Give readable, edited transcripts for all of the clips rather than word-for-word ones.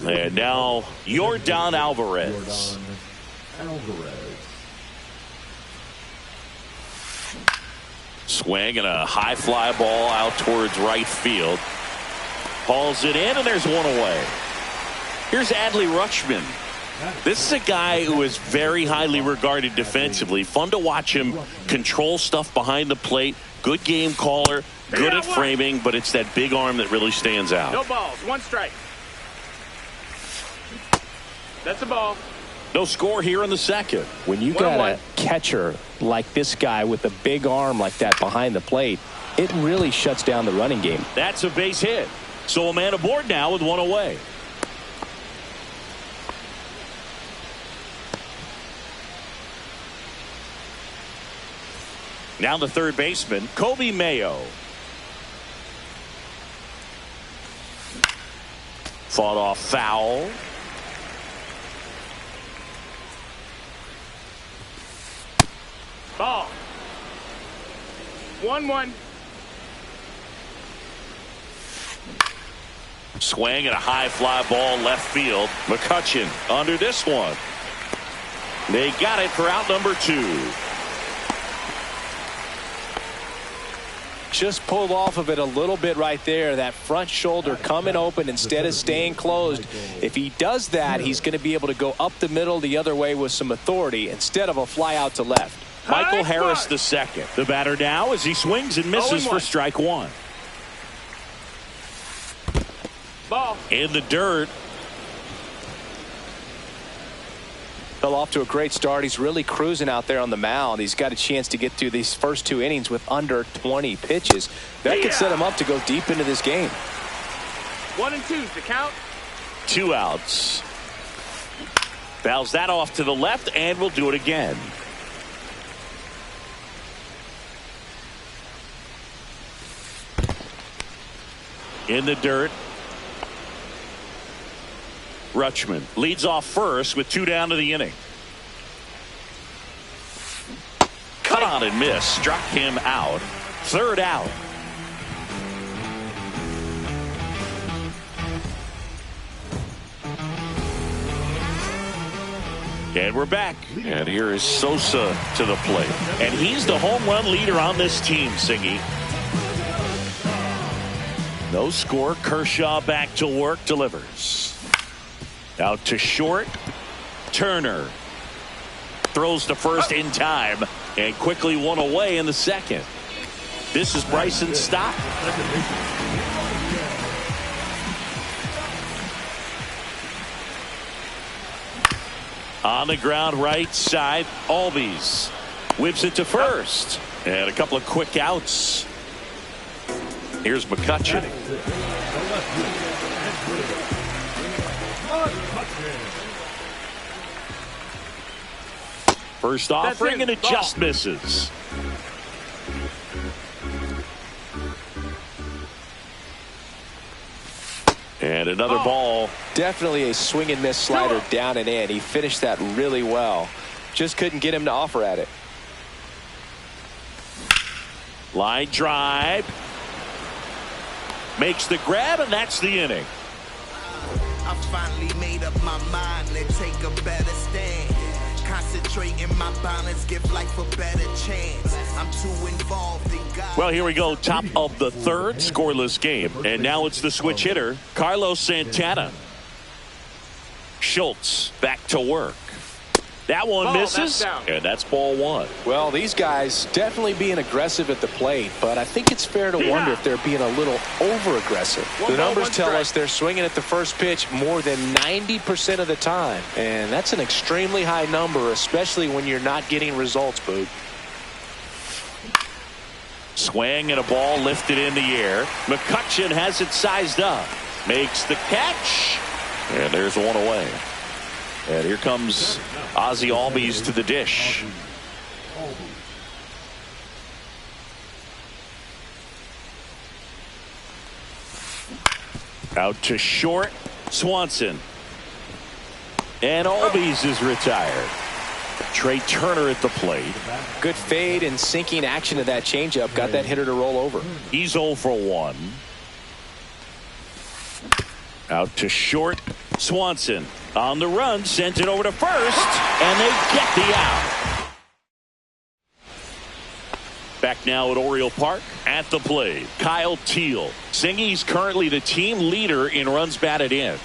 And now Yordan Alvarez. Swing and a high fly ball out towards right field. Hauls it in, and there's one away. Here's Adley Rutschman. This is a guy who is very highly regarded defensively. Fun to watch him control stuff behind the plate. Good game caller, good at framing, but it's that big arm that really stands out. No balls, one strike. That's a ball. No score here in the second. When you got a catcher like this guy with a big arm like that behind the plate, it really shuts down the running game. That's a base hit. So a man aboard now with one away. Now the third baseman, Kobe Mayo. Fought off foul. Ball. 1-1. Swing and a high fly ball left field. McCutchen under this one. They got it for out number 2. Just pulled off of it a little bit right there. That front shoulder coming open instead of staying closed. If he does that, he's going to be able to go up the middle the other way with some authority instead of a fly out to left. Michael Harris the second. The batter now as he swings and misses for strike 1. Ball. In the dirt. Fell off to a great start. He's really cruising out there on the mound. He's got a chance to get through these first 2 innings with under 20 pitches. That could set him up to go deep into this game. 1 and 2's the count. 2 outs. Fouls that off to the left and will do it again. In the dirt. Rutschman leads off first with 2 down to the inning. Cut on and miss. Struck him out. 3rd out. And we're back. And here is Sosa to the plate. And he's the home run leader on this team, Singy. No score. Kershaw back to work. Delivers. Out to short. Turner throws to first in time and quickly one away in the second. This is Bryson's stop. On the ground right side, Albies whips it to first. And a couple of quick outs. Here's McCutchen. First offering and it just misses. And another ball. Definitely a swing and miss slider down and in. He finished that really well. Just couldn't get him to offer at it. Line drive. Makes the grab, and that's the inning. I finally made up my mind to take a better stand. Concentrate in my balance, give life a better chance. I'm too involved in God. Well, here we go. Top of the 3rd, scoreless game. And now it's the switch hitter, Carlos Santana. Schultz back to work. That one misses, and that's ball 1. Well, these guys definitely being aggressive at the plate, but I think it's fair to wonder if they're being a little over-aggressive. The numbers tell us they're swinging at the first pitch more than 90% of the time, and that's an extremely high number, especially when you're not getting results, Boog. Swing and a ball lifted in the air. McCutchen has it sized up. Makes the catch, and there's one away. And here comes Ozzie Albies to the dish. Out to short, Swanson. And Albies is retired. Trey Turner at the plate. Good fade and sinking action of that changeup. Got that hitter to roll over. He's 0 for 1. Out to short, Swanson on the run, sends it over to first, and they get the out. Back now at Oriole Park. At the plate, Kyle Teal. Singy's currently the team leader in runs batted in.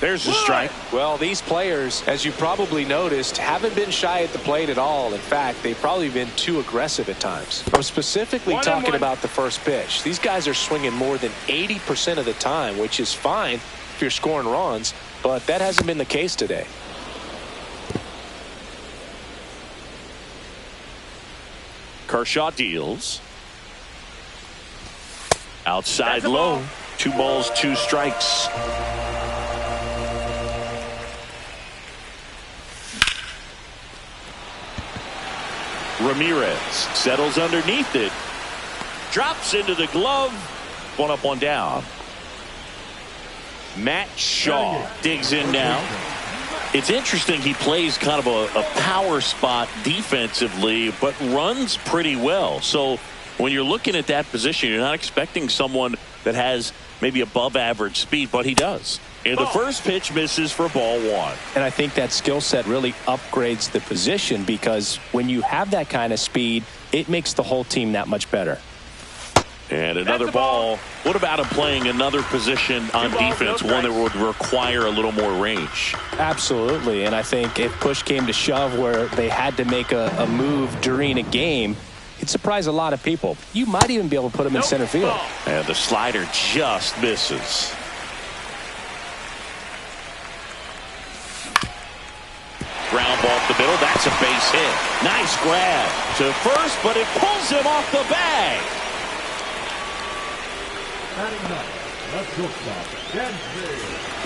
There's a strike. Well, these players, as you probably noticed, haven't been shy at the plate at all. In fact, they've probably been too aggressive at times. I'm specifically talking about the first pitch. These guys are swinging more than 80% of the time, which is fine if you're scoring runs, but that hasn't been the case today. Kershaw deals. Outside low. 2 balls, 2 strikes. Ramirez settles underneath it. Drops into the glove. 1 up, 1 down. Matt Shaw digs in now. It's interesting, he plays kind of a power spot defensively, but runs pretty well. So when you're looking at that position, you're not expecting someone that has maybe above average speed, but he does. And the first pitch misses for ball 1. And I think that skill set really upgrades the position, because when you have that kind of speed, it makes the whole team that much better. And another ball. What about him playing another position on defense, one that would require a little more range? Absolutely. And I think if push came to shove where they had to make a move during a game, it'd surprise a lot of people. You might even be able to put him in center field. And the slider just misses. Ground ball up the middle. That's a base hit. Nice grab to first, but it pulls him off the bag.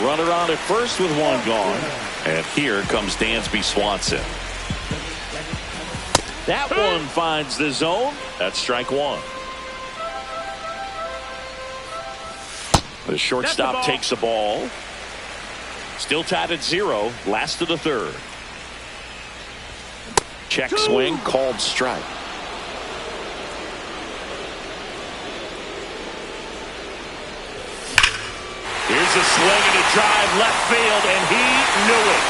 Runner on at first with 1 gone. And here comes Dansby Swanson. That one finds the zone. That's strike 1. The shortstop takes a ball. Still tied at 0. Last of the 3rd. Check swing, called strike. Here's a swing and a drive left field, and he knew it.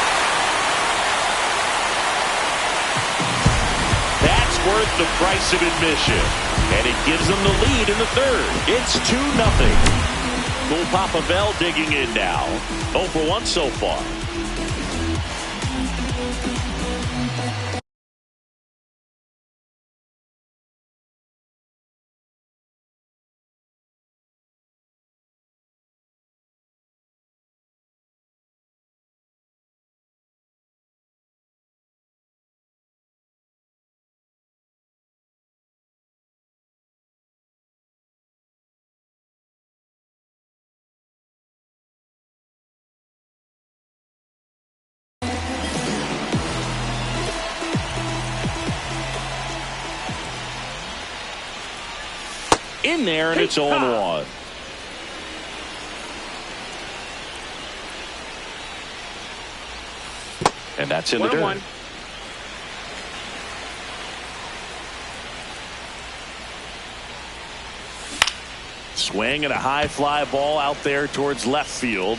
That's worth the price of admission. And it gives them the lead in the 3rd. It's 2-0. Bull Papavel digging in now. 0 for 1 so far. In there, and it's 0-1. And that's in the dirt. Swing and a high fly ball out there towards left field.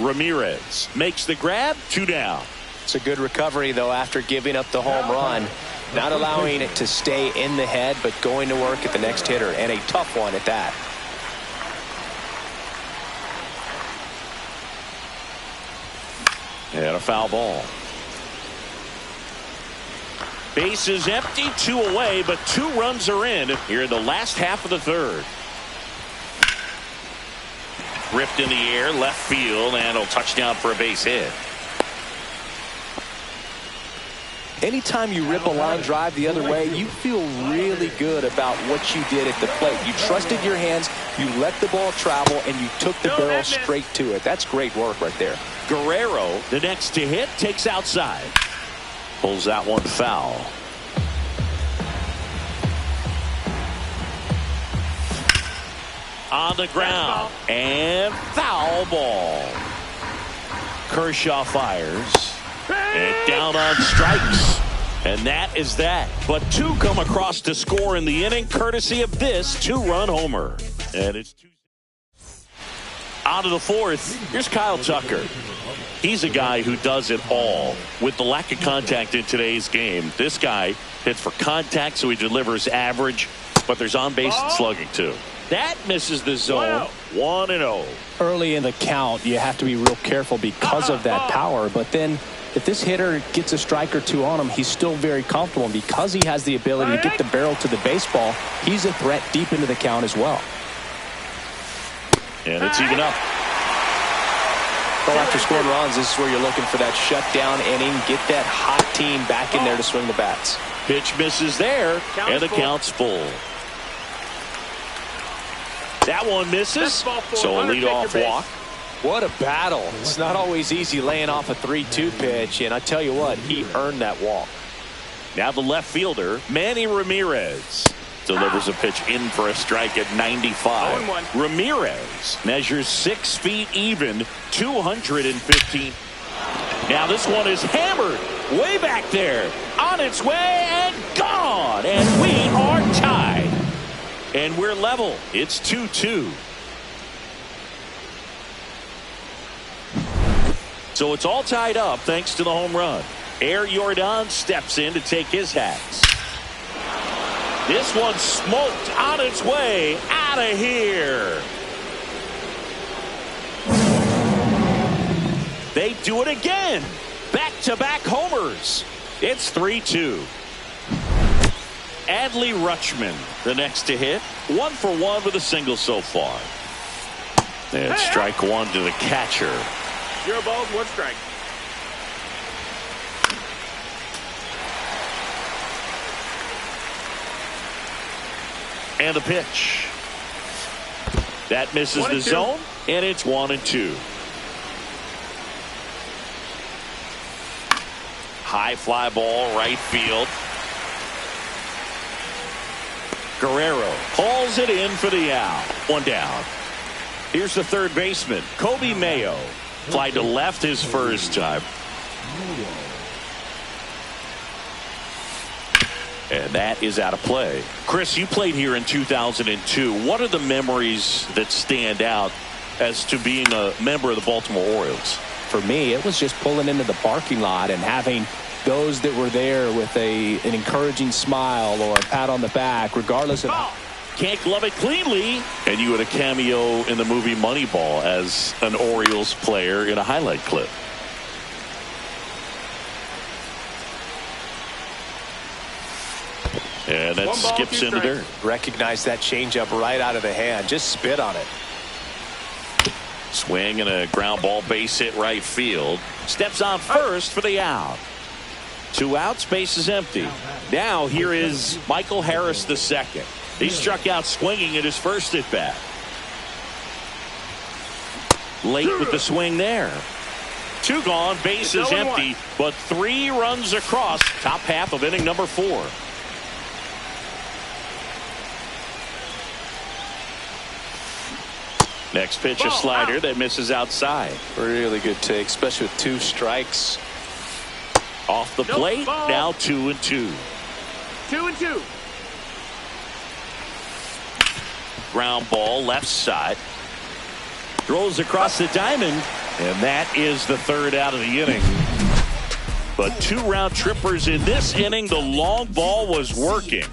Ramirez makes the grab. 2 down. It's a good recovery, though, after giving up the home run. Not allowing it to stay in the head, but going to work at the next hitter, and a tough one at that. And a foul ball. Base is empty, 2 away, but 2 runs are in here in the last half of the 3rd. Ripped in the air, left field, and a touchdown for a base hit. Anytime you rip a line drive the other way, you feel really good about what you did at the plate. You trusted your hands, you let the ball travel, and you took the barrel straight to it. That's great work right there. Guerrero, the next to hit, takes outside. Pulls that one foul. On the ground, and foul ball. Kershaw fires. And down on strikes. And that is that. But 2 come across to score in the inning, courtesy of this 2-run homer. And it's 2. On to the fourth. Here's Kyle Tucker. He's a guy who does it all. With the lack of contact in today's game, this guy hits for contact, so he delivers average, but there's on-base and slugging too. That misses the zone. 1-0. Early in the count, you have to be real careful because of that power, but then if this hitter gets a strike or two on him, he's still very comfortable, and because he has the ability to get the barrel to the baseball, he's a threat deep into the count as well. And it's even up. Well, after scoring runs, this is where you're looking for that shutdown inning. Get that hot team back in there to swing the bats. Pitch misses there, and the count's full. That one misses, so a leadoff walk. What a battle. It's not always easy laying off a 3-2 pitch, and I tell you what, he earned that walk. Now the left fielder, Manny Ramirez, delivers a pitch in for a strike at 95. 0-1. Ramirez measures 6 feet even, 215. Now this one is hammered way back there, on its way and gone, and we are tied. And we're level. It's 2-2. So it's all tied up thanks to the home run. Air Jordan steps in to take his hats. This one smoked on its way out of here. They do it again. Back-to-back homers. It's 3-2. Adley Rutschman, the next to hit. 1 for 1 with a single so far. And strike one to the catcher. 0 balls, 1 strike. And the pitch. That misses the zone, and it's 1-2. High fly ball, right field. Guerrero hauls it in for the out. 1 down. Here's the third baseman, Kobe Mayo. Fly to left his first time. And that is out of play. Chris, you played here in 2002. What are the memories that stand out as to being a member of the Baltimore Orioles? For me, it was just pulling into the parking lot and having those that were there with an encouraging smile or a pat on the back, regardless of Can't glove it cleanly. And you had a cameo in the movie Moneyball as an Orioles player in a highlight clip. And that skips into dirt. Recognize that changeup right out of the hand. Just spit on it. Swing and a ground ball, base hit right field. Steps on first for the out. 2 outs, base is empty. Now here is Michael Harris II. He struck out swinging at his first at bat. Late with the swing there. 2 gone, base is empty, but 3 runs across. Top half of inning number 4. Next pitch, a slider that misses outside. Really good take, especially with 2 strikes. Off the plate, now 2-2. 2-2. Ground ball, left side. Throws across the diamond, and that is the 3rd out of the inning. But 2 round trippers in this inning. The long ball was working.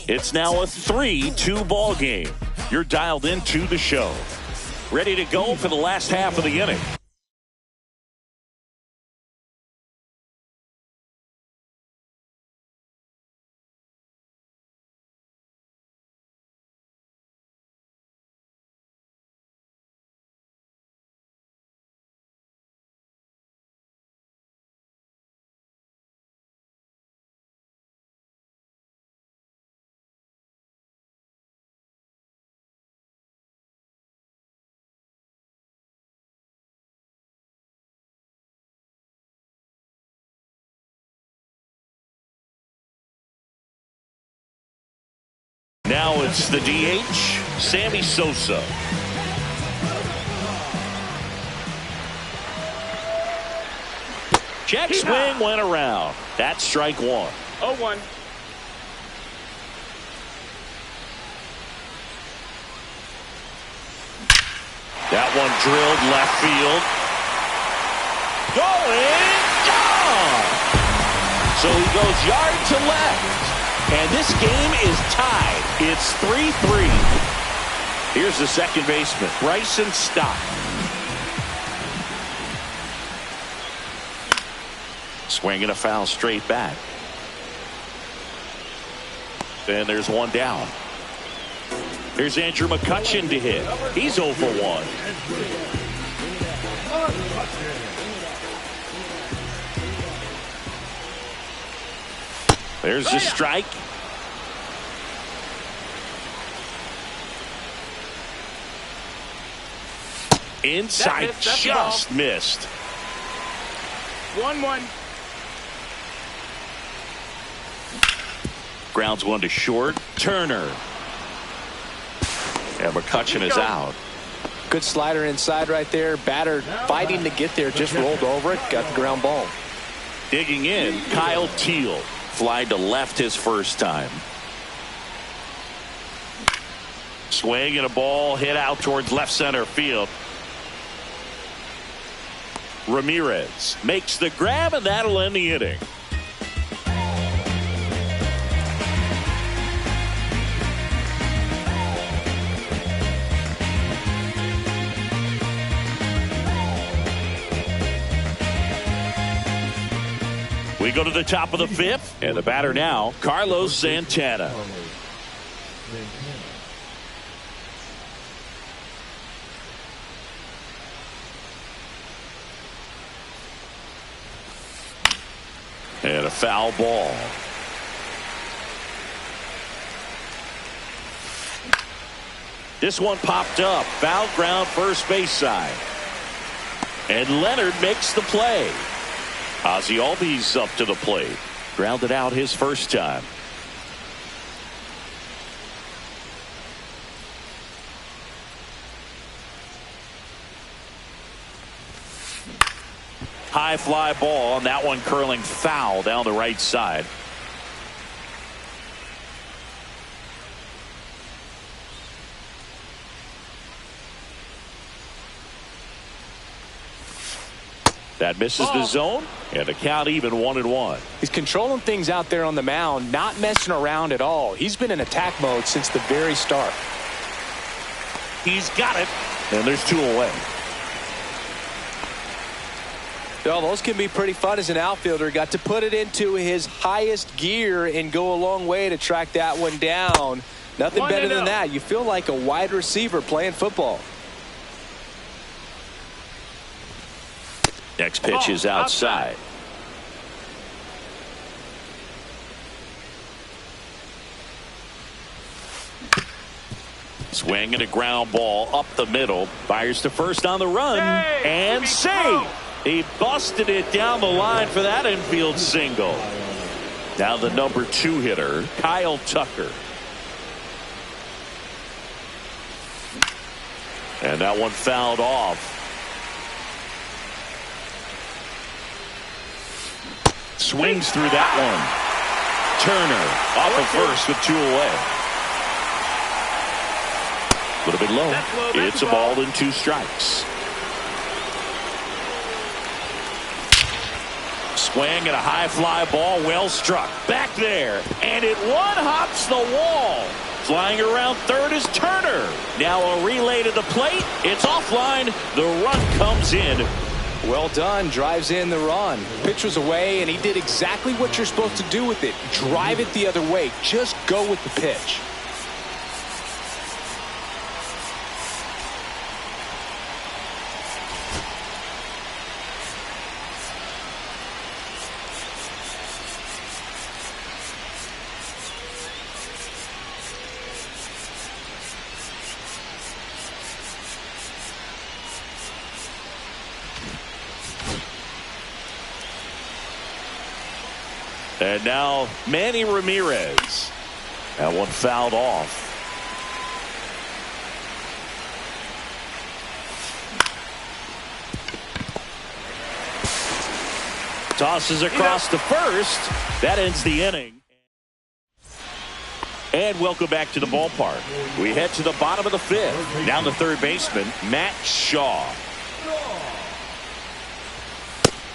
It's now a 3-2 ball game. You're dialed into the show. Ready to go for the last half of the inning. Now it's the DH, Sammy Sosa. Check swing went around. That's strike 1. 0-1. That one drilled left field. Going, gone! So he goes yard to left. And this game is tied. It's 3-3. Here's the second baseman, Bryson Stott. Swinging a foul straight back. And there's one down. Here's Andrew McCutchen to hit. He's 0 for 1. There's the strike. Inside, just missed. 1-1. Grounds one to short. Turner. And McCutchen is out. Good slider inside right there. Batter fighting to get there. Just rolled over it. Got the ground ball. Digging in, Kyle Teal. Flied to left his first time. Swing and a ball hit out towards left center field. Ramirez makes the grab, and that'll end the inning. We go to the top of the fifth, and the batter now, Carlos Santana. And a foul ball. This one popped up. Foul ground first base side. And Leonard makes the play. Ozzie Albies up to the plate. Grounded out his first time. High fly ball, and that one curling foul down the right side. That misses the zone, and the count even 1-1. He's controlling things out there on the mound, not messing around at all. He's been in attack mode since the very start. He's got it, and there's 2 away. Well, those can be pretty fun as an outfielder. Got to put it into his highest gear and go a long way to track that one down. Nothing better than that. You feel like a wide receiver playing football. Next pitch is outside. Swing and a ground ball up the middle. Fires to first on the run. And safe. He busted it down the line for that infield single. Now the number 2 hitter, Kyle Tucker. And that one fouled off. Swings through that one. Turner off of first with 2 away. A little bit low. It's a ball and 2 strikes. Swing and a high fly ball, well struck. Back there. And it one-hops the wall. Flying around third is Turner. Now a relay to the plate. It's offline. The run comes in. Well done. Drives in the run. Pitch was away, and he did exactly what you're supposed to do with it. Drive it the other way. Just go with the pitch. And now Manny Ramirez. That one fouled off. Tosses across to first. That ends the inning. And welcome back to the ballpark. We head to the bottom of the fifth. Now the third baseman, Matt Shaw.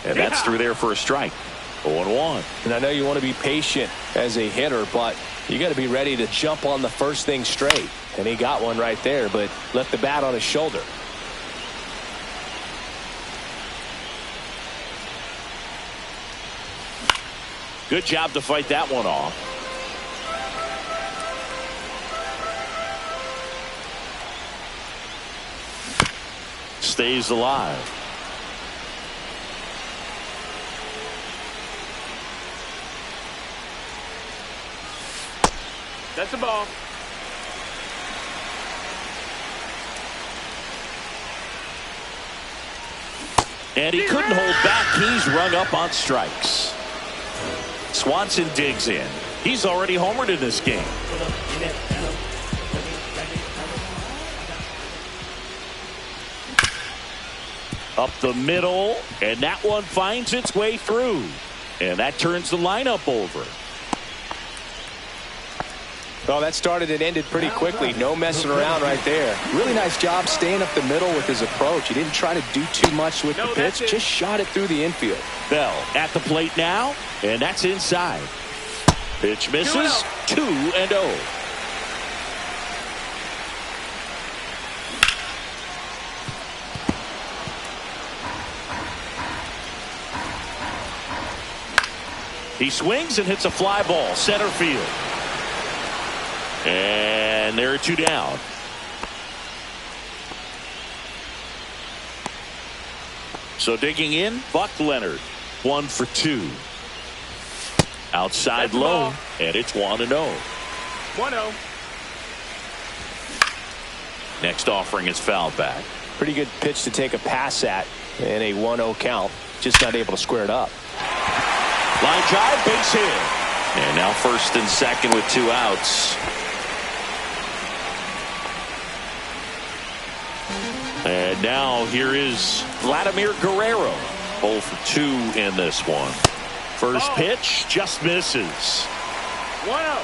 And that's through there for a strike. 0-1. And I know you want to be patient as a hitter, but you got to be ready to jump on the first thing straight. And he got one right there, but left the bat on his shoulder. Good job to fight that one off. Stays alive. That's a ball. And he couldn't hold back. He's rung up on strikes. Swanson digs in. He's already homered in this game. Up the middle, and that one finds its way through. And that turns the lineup over. Well, that started and ended pretty quickly. No messing around right there. Really nice job staying up the middle with his approach. He didn't try to do too much with the pitch. Just shot it through the infield. Bell at the plate now, and that's inside. Pitch misses. 2-0. He swings and hits a fly ball center field. And there are two down. So digging in, Buck Leonard. 1 for 2. Outside low, and it's 1-0. 1-0. Next offering is fouled back. Pretty good pitch to take a pass at in a 1-0 count. Just not able to square it up. Line drive, base hit. And now first and second with 2 outs. And now here is Vladimir Guerrero. 0 for 2 in this one. First pitch just misses. 1-0.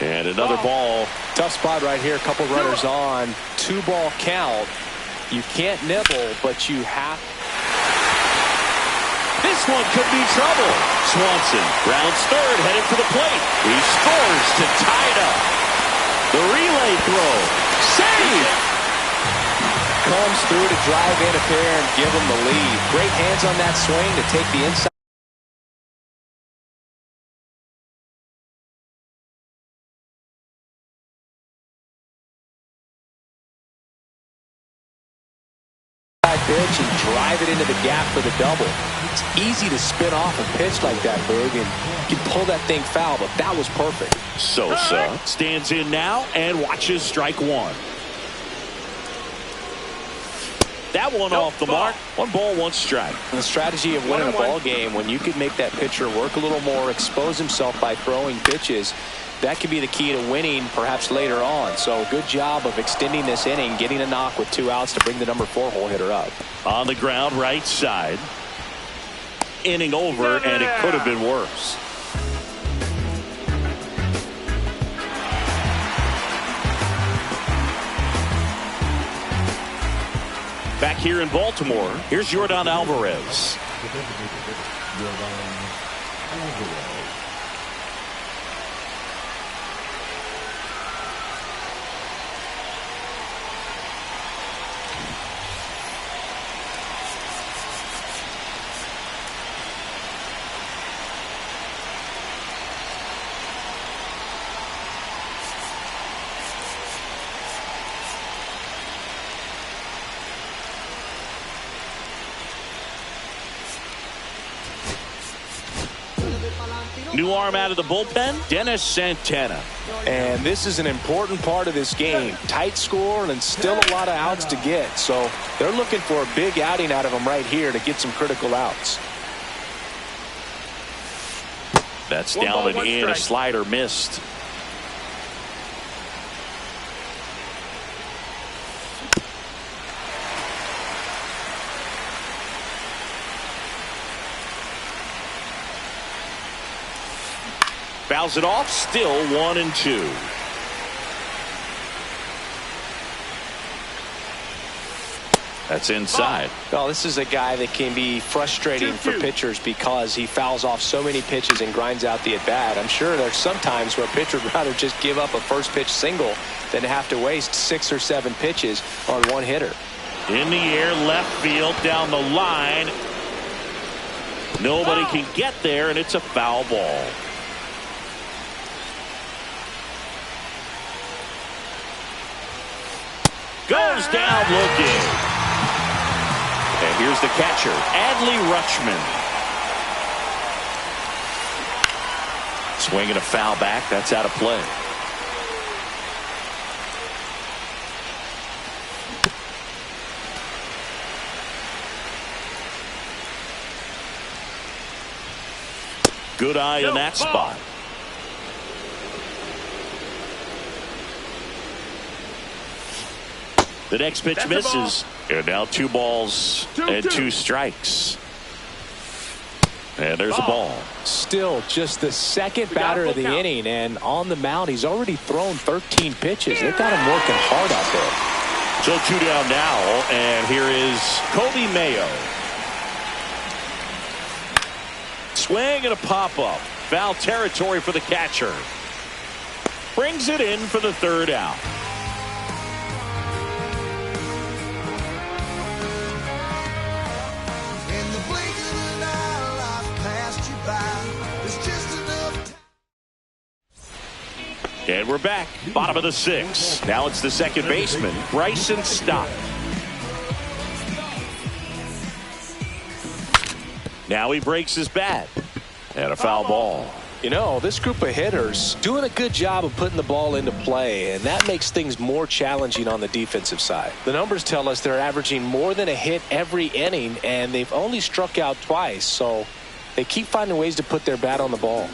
And another ball. Tough spot right here. A couple runners on. 2-ball count. You can't nibble, but you have. This one could be trouble. Swanson rounds third, headed for the plate. He scores to tie it up. The relay throw. Save! Comes through to drive in a pair and give him the lead. Great hands on that swing to take the inside. Pitch and drive it into the gap for the double. It's easy to spin off a pitch like that, Boog, and you can pull that thing foul, but that was perfect. Sosa stands in now and watches strike one. That one off the mark. 1 ball, 1 strike. And the strategy of winning a ball game, when you could make that pitcher work a little more, expose himself by throwing pitches, that could be the key to winning perhaps later on. So good job of extending this inning, getting a knock with 2 outs to bring the number 4 hole hitter up. On the ground, right side. Inning over, and it could have been worse. Back here in Baltimore, here's Yordan Alvarez. New arm out of the bullpen, Dennis Santana. And this is an important part of this game. Tight score and still a lot of outs to get. So they're looking for a big outing out of him right here to get some critical outs. That's down and in. A slider missed. Fouls it off. Still 1-2. That's inside. Well, this is a guy that can be frustrating for pitchers because he fouls off so many pitches and grinds out the at-bat. I'm sure there's some times where a pitcher would rather just give up a first pitch single than have to waste 6 or 7 pitches on one hitter. In the air, left field, down the line. Nobody can get there, and it's a foul ball. Goes down looking. And here's the catcher, Adley Rutschman. Swinging a foul back. That's out of play. Good eye in that spot. The next pitch misses. And now 2 balls and 2 strikes. And there's a ball. Still just the second batter of the inning, and on the mound he's already thrown 13 pitches. They've got him working hard out there. So 2 down now, and here is Kobe Mayo. Swing and a pop-up. Foul territory for the catcher. Brings it in for the 3rd out. And we're back. Bottom of the 6th. Now it's the second baseman, Bryson Stott. Now he breaks his bat. And a foul ball. You know, this group of hitters doing a good job of putting the ball into play, and that makes things more challenging on the defensive side. The numbers tell us they're averaging more than a hit every inning, and they've only struck out twice, so they keep finding ways to put their bat on the ball.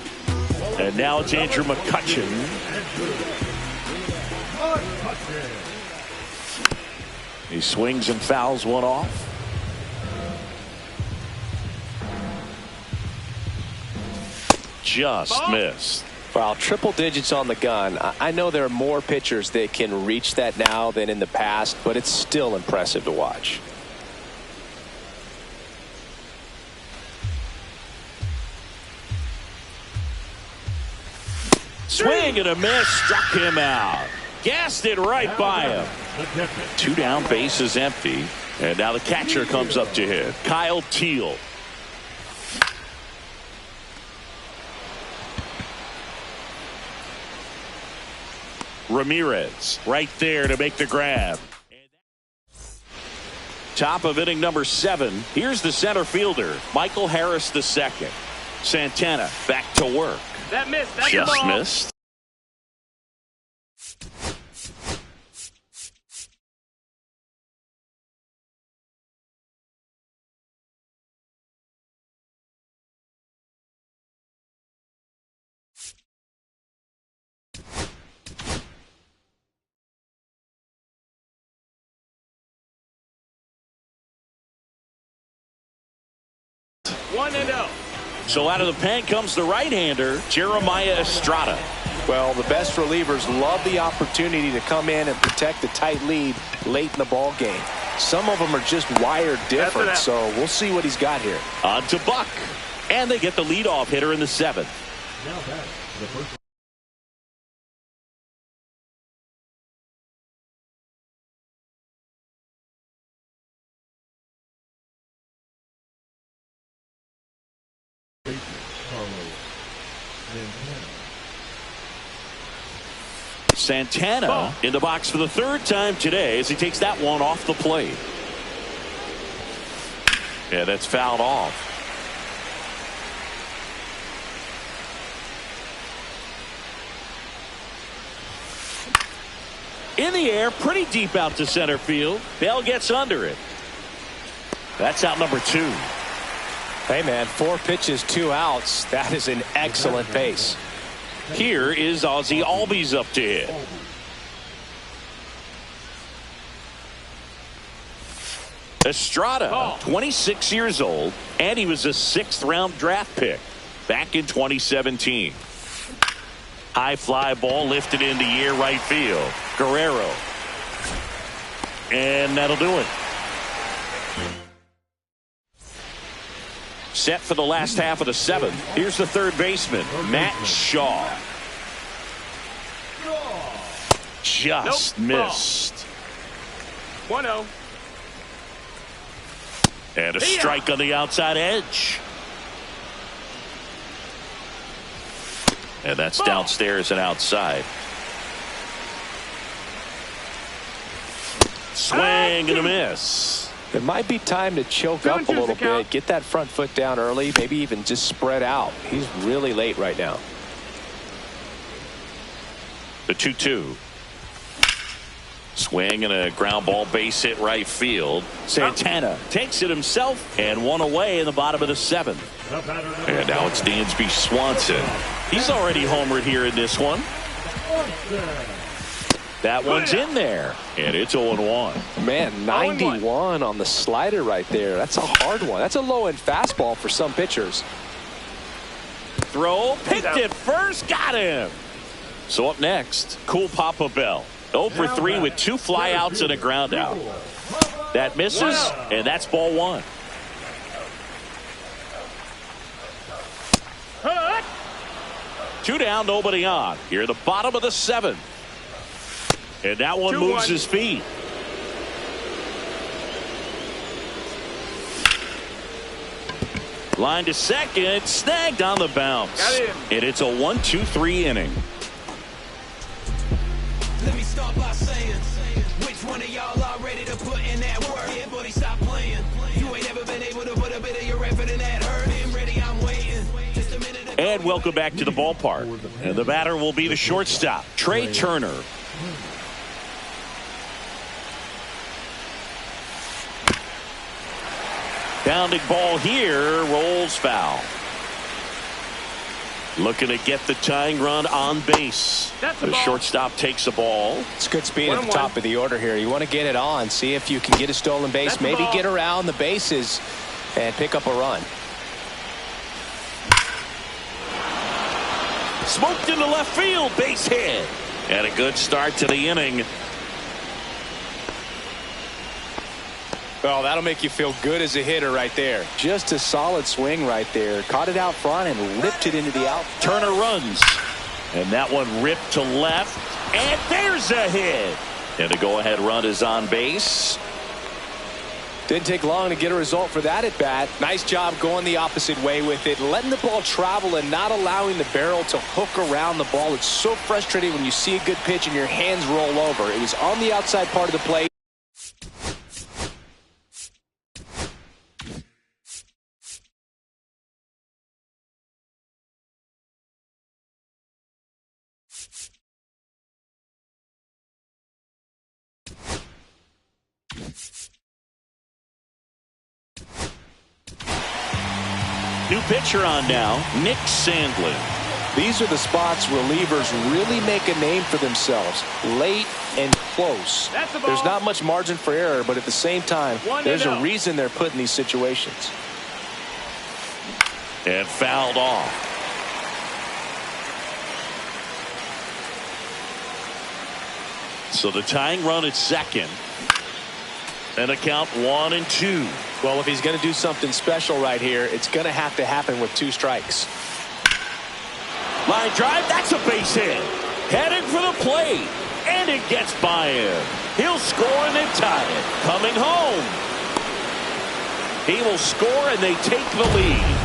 And now it's Andrew McCutchen. He swings and fouls one off. Just missed. Well, triple digits on the gun. I know there are more pitchers that can reach that now than in the past, but it's still impressive to watch. Swing and a miss, struck him out. Gassed it right by him. 2 down, base is empty. And now the catcher comes up to hit. Kyle Teal. Ramirez right there to make the grab. Top of inning number 7. Here's the center fielder, Michael Harris II. Santana back to work. That missed. That's Just the ball. missed. One and out. So out of the pen comes the right-hander, Jeremiah Estrada. Well, the best relievers love the opportunity to come in and protect the tight lead late in the ball game. Some of them are just wired different, so we'll see what he's got here. On to Buck. And they get the leadoff hitter in the 7th. Now back to the first. Santana in the box for the 3rd time today as he takes that one off the plate. Yeah, that's fouled off. In the air, pretty deep out to center field. Bell gets under it. That's out number 2. Hey, man, 4 pitches, 2 outs. That is an excellent pace. Here is Ozzie Albies up to hit. Estrada, 26 years old, and he was a 6th round draft pick back in 2017. High fly ball lifted in the air right field. Guerrero. And that'll do it. Set for the last half of the seventh. Here's the third baseman, Matt Shaw. Just missed. 1-0. And a strike on the outside edge. And that's downstairs and outside. Swing and a miss. It might be time to choke up a little bit, get that front foot down early, maybe even just spread out. He's really late right now. The 2-2. Swing and a ground ball base hit right field. Santana takes it himself and one away in the bottom of the seventh. And now it's Dansby Swanson. He's already homered here in this one. That one's in there, and it's 0-1. Man, 91 on the slider right there. That's a hard one. That's a low-end fastball for some pitchers. Throw, picked it first, got him. So up next, Cool Papa Bell. 0 for 3 with 2 flyouts and a ground out. That misses, and that's ball 1. Two down, nobody on. Here at the bottom of the seventh. And that one moves his feet. Line to second, snagged on the bounce. And it's a 1-2-3 inning. Let me start by saying, which one of y'all are ready to put in that work? Everybody stop playing. You ain't ever been able to put a bit of your effort in that hurt. I'm ready, I'm waiting. Just a minute. And welcome back to the ballpark. And the batter will be the shortstop, Trey Turner. Bounding ball here, rolls foul. Looking to get the tying run on base. The shortstop takes the ball. It's good speed at the top of the order here. You want to get it on, see if you can get a stolen base, maybe get around the bases and pick up a run. Smoked into left field, base hit. And a good start to the inning. Well, that'll make you feel good as a hitter right there. Just a solid swing right there. Caught it out front and ripped it into the out. Turner runs. And that one ripped to left. And there's a hit. And the go-ahead run is on base. Didn't take long to get a result for that at bat. Nice job going the opposite way with it. Letting the ball travel and not allowing the barrel to hook around the ball. It's so frustrating when you see a good pitch and your hands roll over. It was on the outside part of the plate. New pitcher on now, Nick Sandlin. These are the spots relievers really make a name for themselves. Late and close. There's not much margin for error, but at the same time, there's a reason they're put in these situations. And fouled off. So the tying run at second. And a count 1-2. Well, if he's going to do something special right here, it's going to have to happen with 2 strikes. Line drive, that's a base hit. Headed for the plate. And it gets by him. He'll score and then tie it. Coming home. He will score and they take the lead.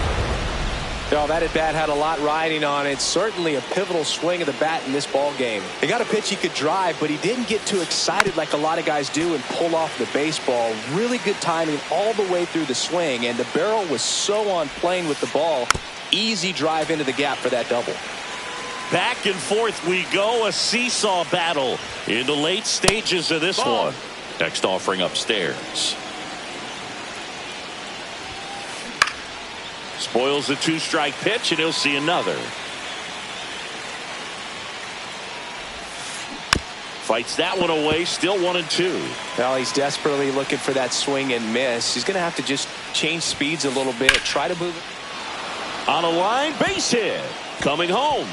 Well, that at bat had a lot riding on it. Certainly a pivotal swing of the bat in this ball game. He got a pitch he could drive, but he didn't get too excited like a lot of guys do and pull off the baseball. Really good timing all the way through the swing, and the barrel was so on plane with the ball. Easy drive into the gap for that double. Back and forth we go, a seesaw battle in the late stages of this one. Next offering upstairs. Spoils the 2-strike pitch, and he'll see another. Fights that one away, still 1-2. Well, he's desperately looking for that swing and miss. He's going to have to just change speeds a little bit, try to move it. On a line, base hit. Coming home.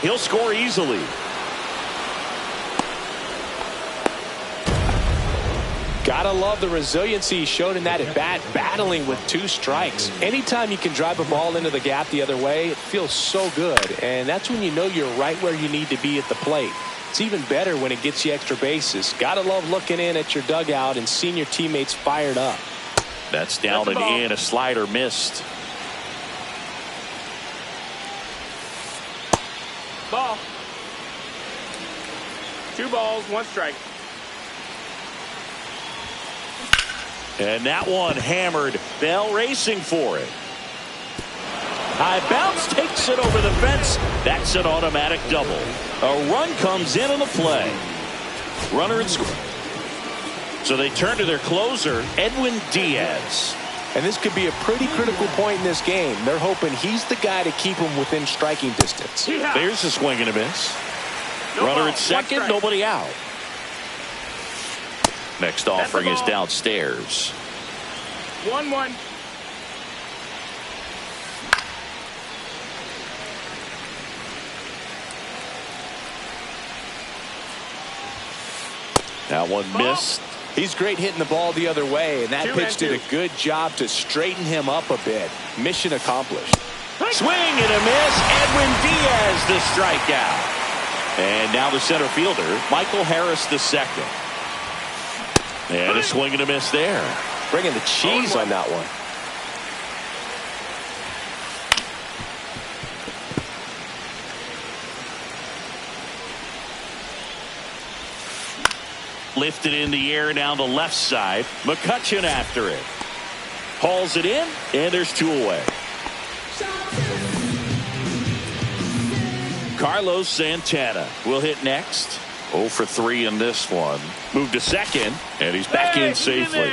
He'll score easily. Gotta love the resiliency he showed in that at bat, battling with 2 strikes. Anytime you can drive a ball into the gap the other way, it feels so good. And that's when you know you're right where you need to be at the plate. It's even better when it gets you extra bases. Gotta love looking in at your dugout and seeing your teammates fired up. That's down and in. A slider missed. Ball. 2 balls, 1 strike. And that one hammered. Bell racing for it. High bounce takes it over the fence. That's an automatic double. A run comes in on the play. Runner in score. So they turn to their closer, Edwin Diaz. And this could be a pretty critical point in this game. They're hoping he's the guy to keep them within striking distance. There's a swing and a miss. Runner at second, nobody out. Next offering is downstairs. 1-1. That one missed. He's great hitting the ball the other way, and that 2 pitch did a good job to straighten him up a bit. Mission accomplished. Swing and a miss. Edwin Diaz the strikeout. And now the center fielder, Michael Harris the second. And a swing and a miss there. Bringing the cheese on that one. Lifted in the air down the left side. McCutchen after it. Hauls it in, and there's 2 away. Carlos Santana will hit next. 0 for 3 in this one. Moved to second, and he's back in safely.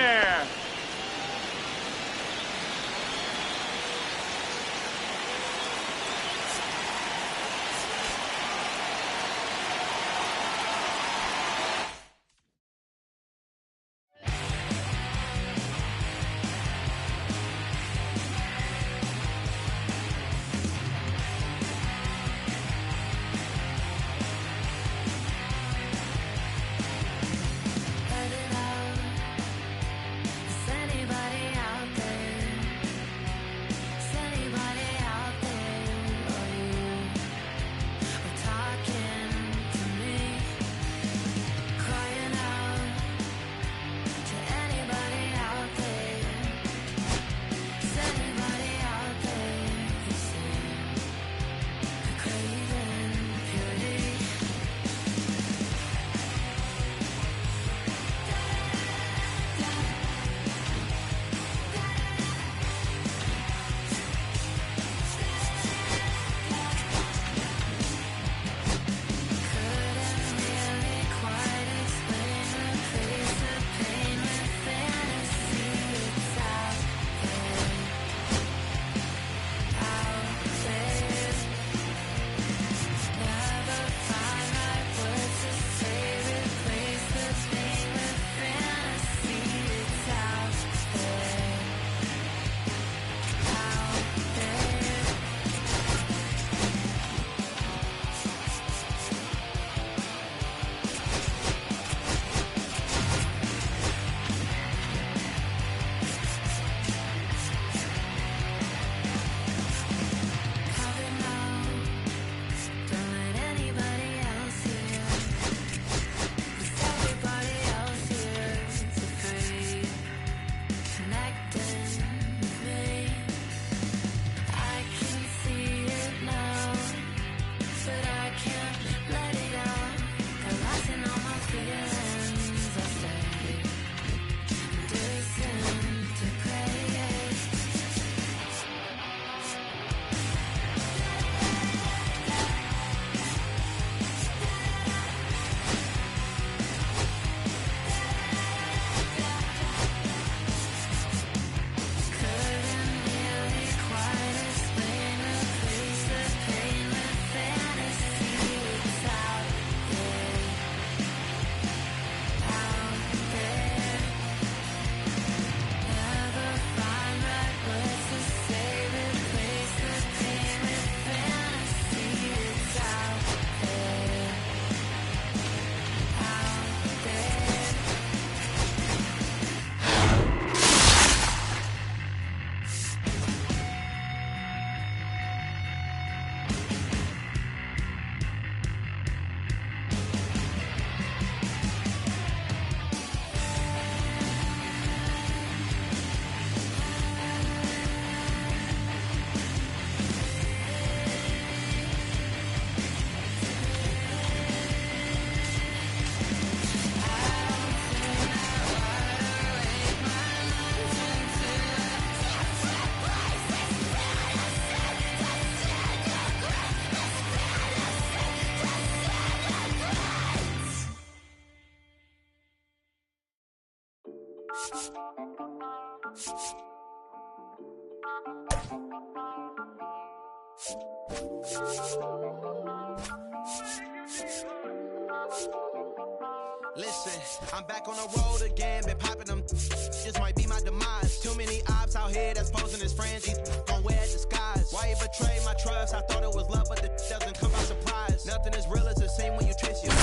Listen, I'm back on the road again, been popping them. This might be my demise. Too many ops out here that's posing as friends. These gon' wear disguise. Why you betray my trust? I thought it was love, but the doesn't come by surprise. Nothing as real as the same when you twist your You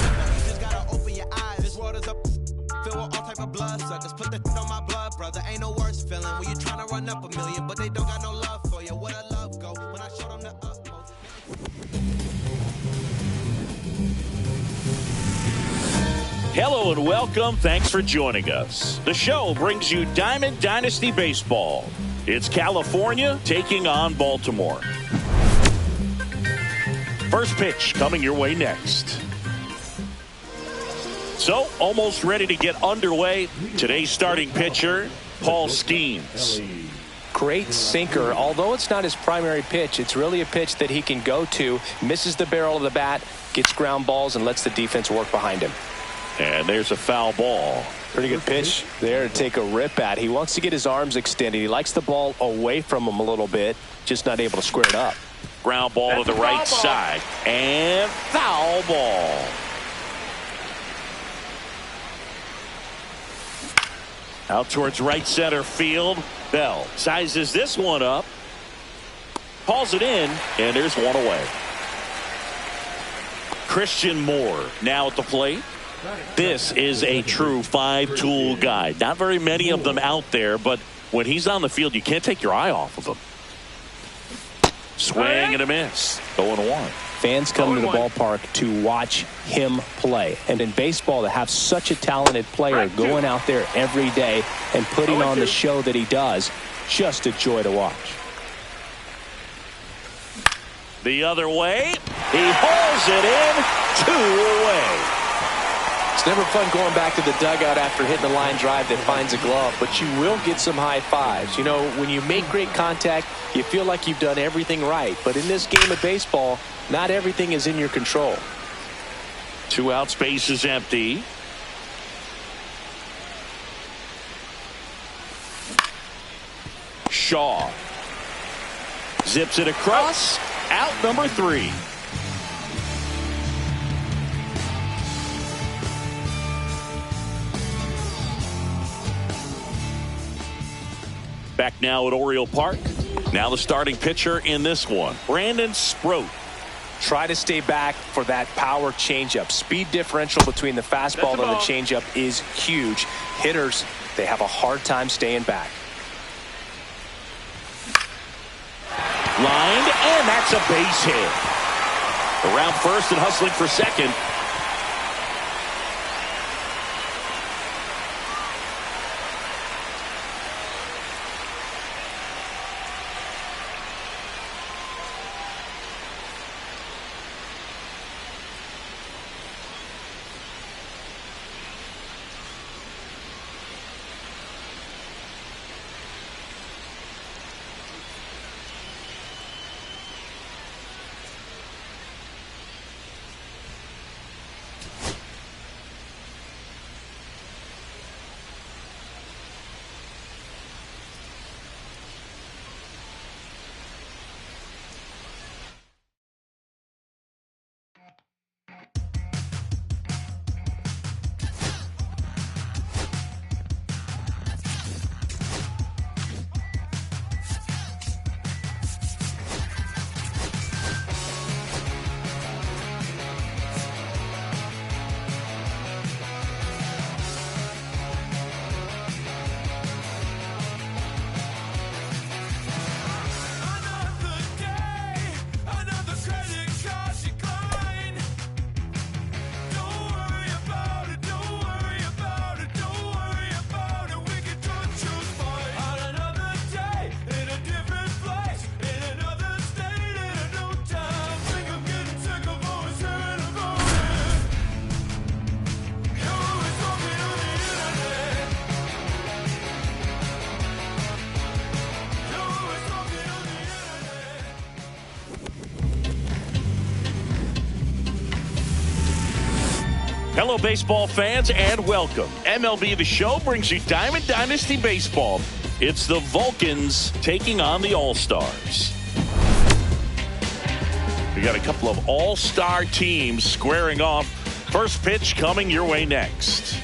just gotta open your eyes. This world is up, filled with all type of blood suckers. Put the on my blood, brother. Ain't no worse feeling when you tryna run up a million, but they don't got no love for you. Where the love go? When I show them the utmost. Hello and welcome. Thanks for joining us. The show brings you Diamond Dynasty Baseball. It's California taking on Baltimore. First pitch coming your way next. So, almost ready to get underway. Today's starting pitcher, Paul Skeens. Great sinker. Although it's not his primary pitch, it's really a pitch that he can go to, misses the barrel of the bat, gets ground balls, and lets the defense work behind him. And there's a foul ball. Pretty good pitch there to take a rip at. He wants to get his arms extended. He likes the ball away from him a little bit, just not able to square it up. Ground ball to the right side. And foul ball. Out towards right center field. Bell sizes this one up. Hauls it in, and there's one away. Christian Moore now at the plate. This is a true five-tool guy. Not very many of them out there, but when he's on the field, you can't take your eye off of him. Swing and a miss. 0-1. Fans come to the ballpark to watch him play. And in baseball, to have such a talented player going out there every day and putting on the show that he does, just a joy to watch. The other way. He hauls it in. 2 away. It's never fun going back to the dugout after hitting a line drive that finds a glove, but you will get some high fives. You know, when you make great contact, you feel like you've done everything right. But in this game of baseball, not everything is in your control. 2 out, space is empty. Shaw zips it across. Out number 3. Back now at Oriole Park. Now the starting pitcher in this one, Brandon Sproat. Try to stay back for that power changeup. Speed differential between the fastball and the changeup is huge. Hitters, they have a hard time staying back. Lined, and that's a base hit. Around first and hustling for second. Hello, baseball fans, and welcome. MLB The Show brings you Diamond Dynasty Baseball. It's the Vulcans taking on the All-Stars. We got a couple of all-star teams squaring off. First pitch coming your way next.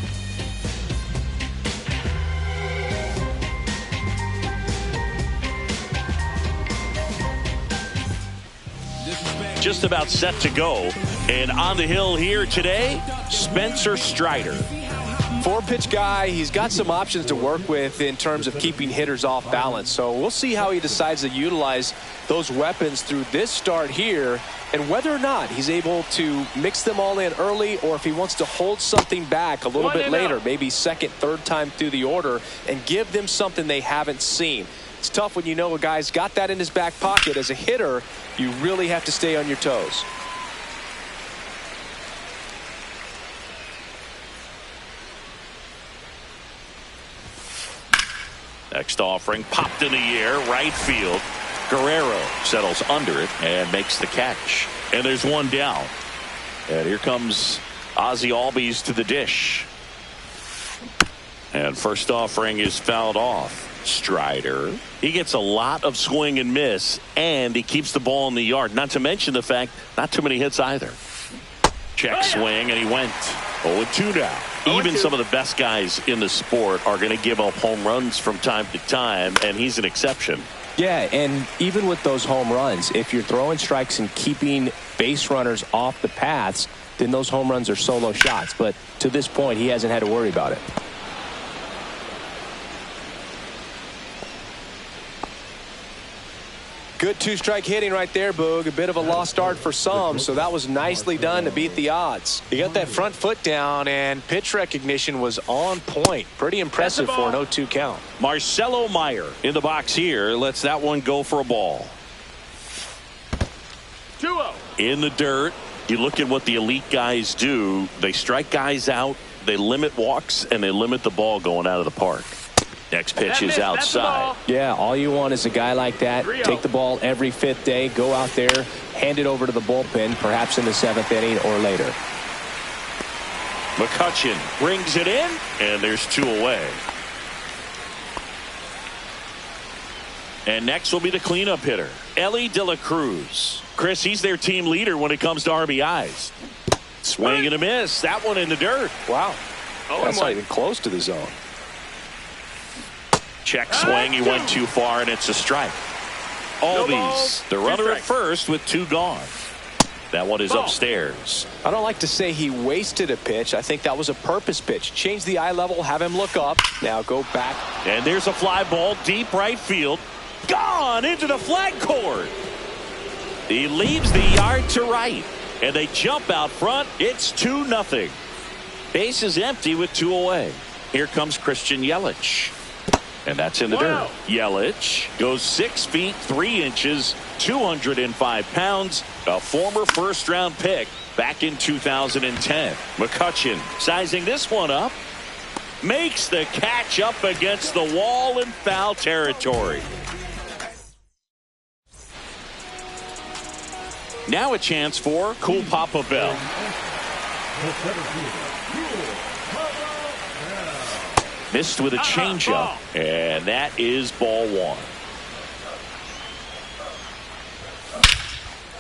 Just about set to go. And on the hill here today, Spencer Strider. 4-pitch guy. He's got some options to work with in terms of keeping hitters off balance. So we'll see how he decides to utilize those weapons through this start here, and whether or not he's able to mix them all in early, or if he wants to hold something back a little bit later, maybe second, third time through the order, and give them something they haven't seen. It's tough when you know a guy's got that in his back pocket. As a hitter, you really have to stay on your toes. Next offering popped in the air, right field. Guerrero settles under it and makes the catch. And there's one down. And here comes Ozzie Albies to the dish. And first offering is fouled off. Strider. He gets a lot of swing and miss, and he keeps the ball in the yard. Not to mention the fact, not too many hits either. Check swing, and he went 0-2 now. Even some of the best guys in the sport are going to give up home runs from time to time, and he's an exception. Yeah, and even with those home runs, if you're throwing strikes and keeping base runners off the paths, then those home runs are solo shots. But to this point, he hasn't had to worry about it. Good two-strike hitting right there, Boog. A bit of a lost start for some, so that was nicely done to beat the odds. He got that front foot down, and pitch recognition was on point. Pretty impressive for an 0-2 count. Marcelo Meyer in the box here. Lets that one go for a ball. 2-0. In the dirt. You look at what the elite guys do. They strike guys out, they limit walks, and they limit the ball going out of the park. Next pitch is outside. Yeah, all you want is a guy like that. Take the ball every fifth day, go out there, hand it over to the bullpen, perhaps in the 7th inning or later. McCutchen brings it in, and there's 2 away. And next will be the cleanup hitter, Ellie De La Cruz. Chris, he's their team leader when it comes to RBIs. Swing and a miss. That one in the dirt. Wow. That's not even close to the zone. Check swing. He went too far, and it's a strike. Albies, the runner at first with 2 gone. That one is upstairs. I don't like to say he wasted a pitch. I think that was a purpose pitch. Change the eye level, have him look up. Now go back. And there's a fly ball deep right field. Gone into the flag court. He leaves the yard to right, and they jump out front. It's 2-0. Base is empty with 2 away. Here comes Christian Yelich. And that's in the dirt. Yelich goes 6 feet 3 inches, 205 pounds, a former first-round pick back in 2010. McCutchen sizing this one up, makes the catch up against the wall in foul territory. Now a chance for Cool Papa Bell. Missed with a changeup, and that is ball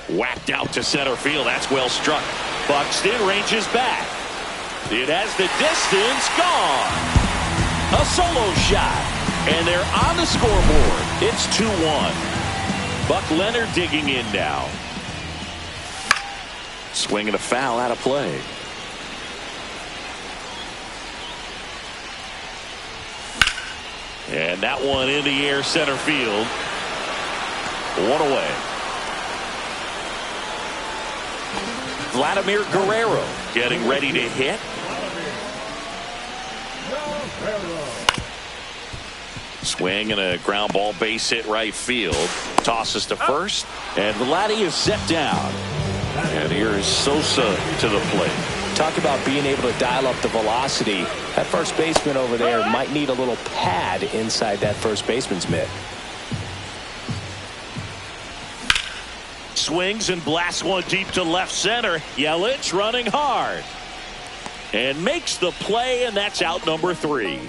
1. Whacked out to center field. That's well struck. Buxton ranges back. It has the distance. Gone. A solo shot, and they're on the scoreboard. It's 2-1. Buck Leonard digging in now. Swinging a foul out of play. And that one in the air center field. 1 away. Vladimir Guerrero getting ready to hit. Swing and a ground ball base hit right field. Tosses to first. And Vladdy is set down. And here is Sosa to the plate. Talk about being able to dial up the velocity. That first baseman over there might need a little pad inside that first baseman's mitt. Swings and blasts one deep to left center. Yelich running hard. and makes the play, and that's out number 3.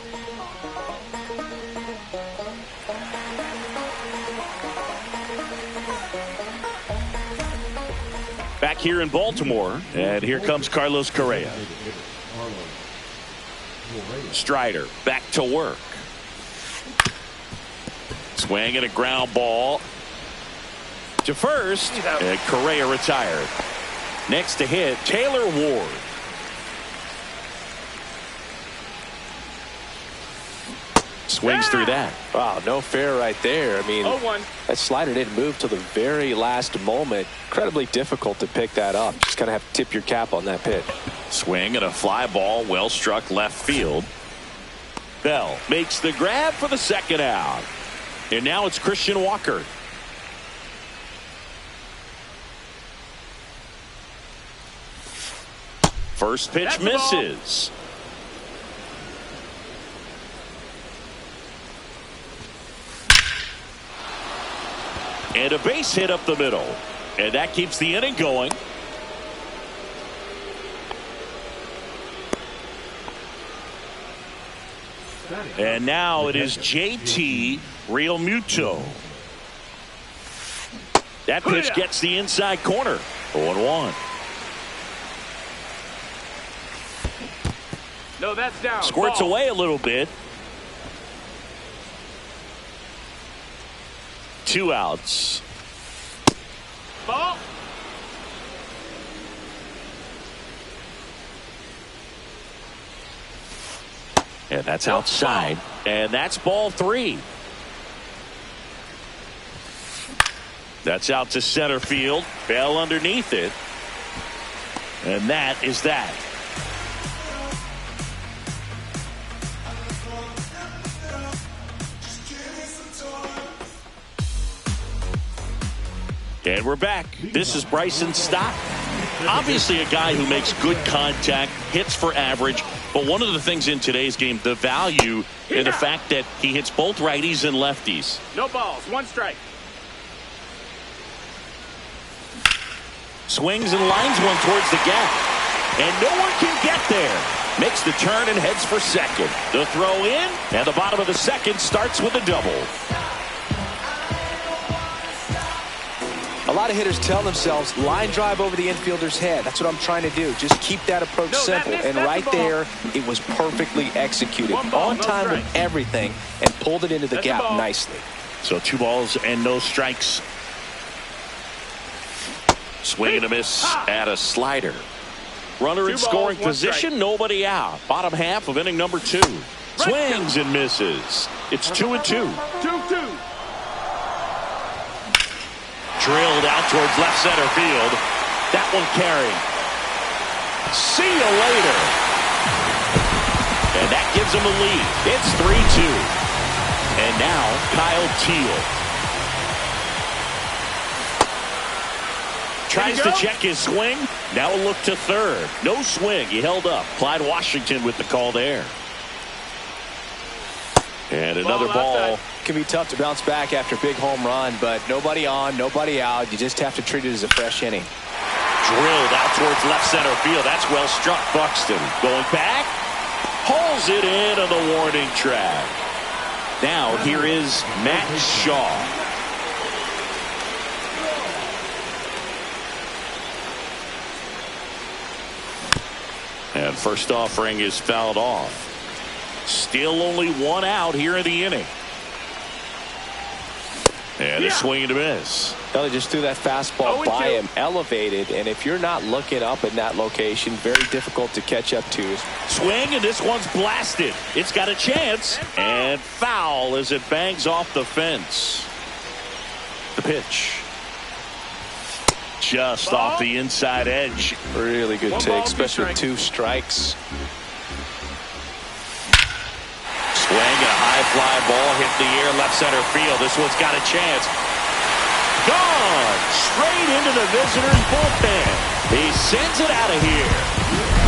Back here in Baltimore, and here comes Carlos Correa. Strider back to work. Swing and a ground ball to first, and Correa retired. Next to hit, Taylor Ward. Swings through that. Wow, no fair right there. I mean, 0-1. that slider didn't move till the very last moment. Incredibly difficult to pick that up. Just kind of have to tip your cap on that pitch. Swing and a fly ball, well struck left field. Bell makes the grab for the second out. And now it's Christian Walker. First pitch misses. And a base hit up the middle. And that keeps the inning going. And now it is JT Realmuto. That pitch gets the inside corner. 0-1. No, that's down. Squirts Ball. away a little bit. 2 outs. Ball. And that's outside. And that's ball 3. That's out to center field. Bell underneath it. And that is that. And we're back. This is Bryson Stott. Obviously a guy who makes good contact, hits for average. But one of the things in today's game, the value in the fact that he hits both righties and lefties. No balls. 1 strike. Swings and lines one towards the gap. And no one can get there. Makes the turn and heads for second. The throw in, and the bottom of the second starts with a double. A lot of hitters tell themselves, line drive over the infielder's head. That's what I'm trying to do. Just keep that approach simple. And right there, it was perfectly executed. On time with everything, and pulled it into the gap nicely. So 2 balls and no strikes. Swing and a miss at a slider. Runner in scoring position, nobody out. Bottom half of inning number 2. Swings and misses. It's 2-2. 2-2. Drilled out towards left center field. That one carried. See you later. And that gives him a lead. It's 3-2. And now Kyle Teel. Tries to check his swing. Now a look to third. No swing. He held up. Clyde Washington with the call there. And another ball. It can be tough to bounce back after a big home run, but nobody on, nobody out. You just have to treat it as a fresh inning. Drilled out towards left center field. That's well struck. Buxton going back. Hauls it in on the warning track. Now here is Matt Shaw. And first offering is fouled off. Still only 1 out here in the inning. And a swing and a miss. Well, they just threw that fastball by him, elevated, and if you're not looking up in that location, very difficult to catch up to. Swing, and this one's blasted. It's got a chance, and foul as it bangs off the fence. The pitch. Just off the inside edge. Really good take, especially with 2 strikes. Swing and a high fly ball hit the air left center field. This one's got a chance. Gone straight into the visitor's bullpen. He sends it out of here.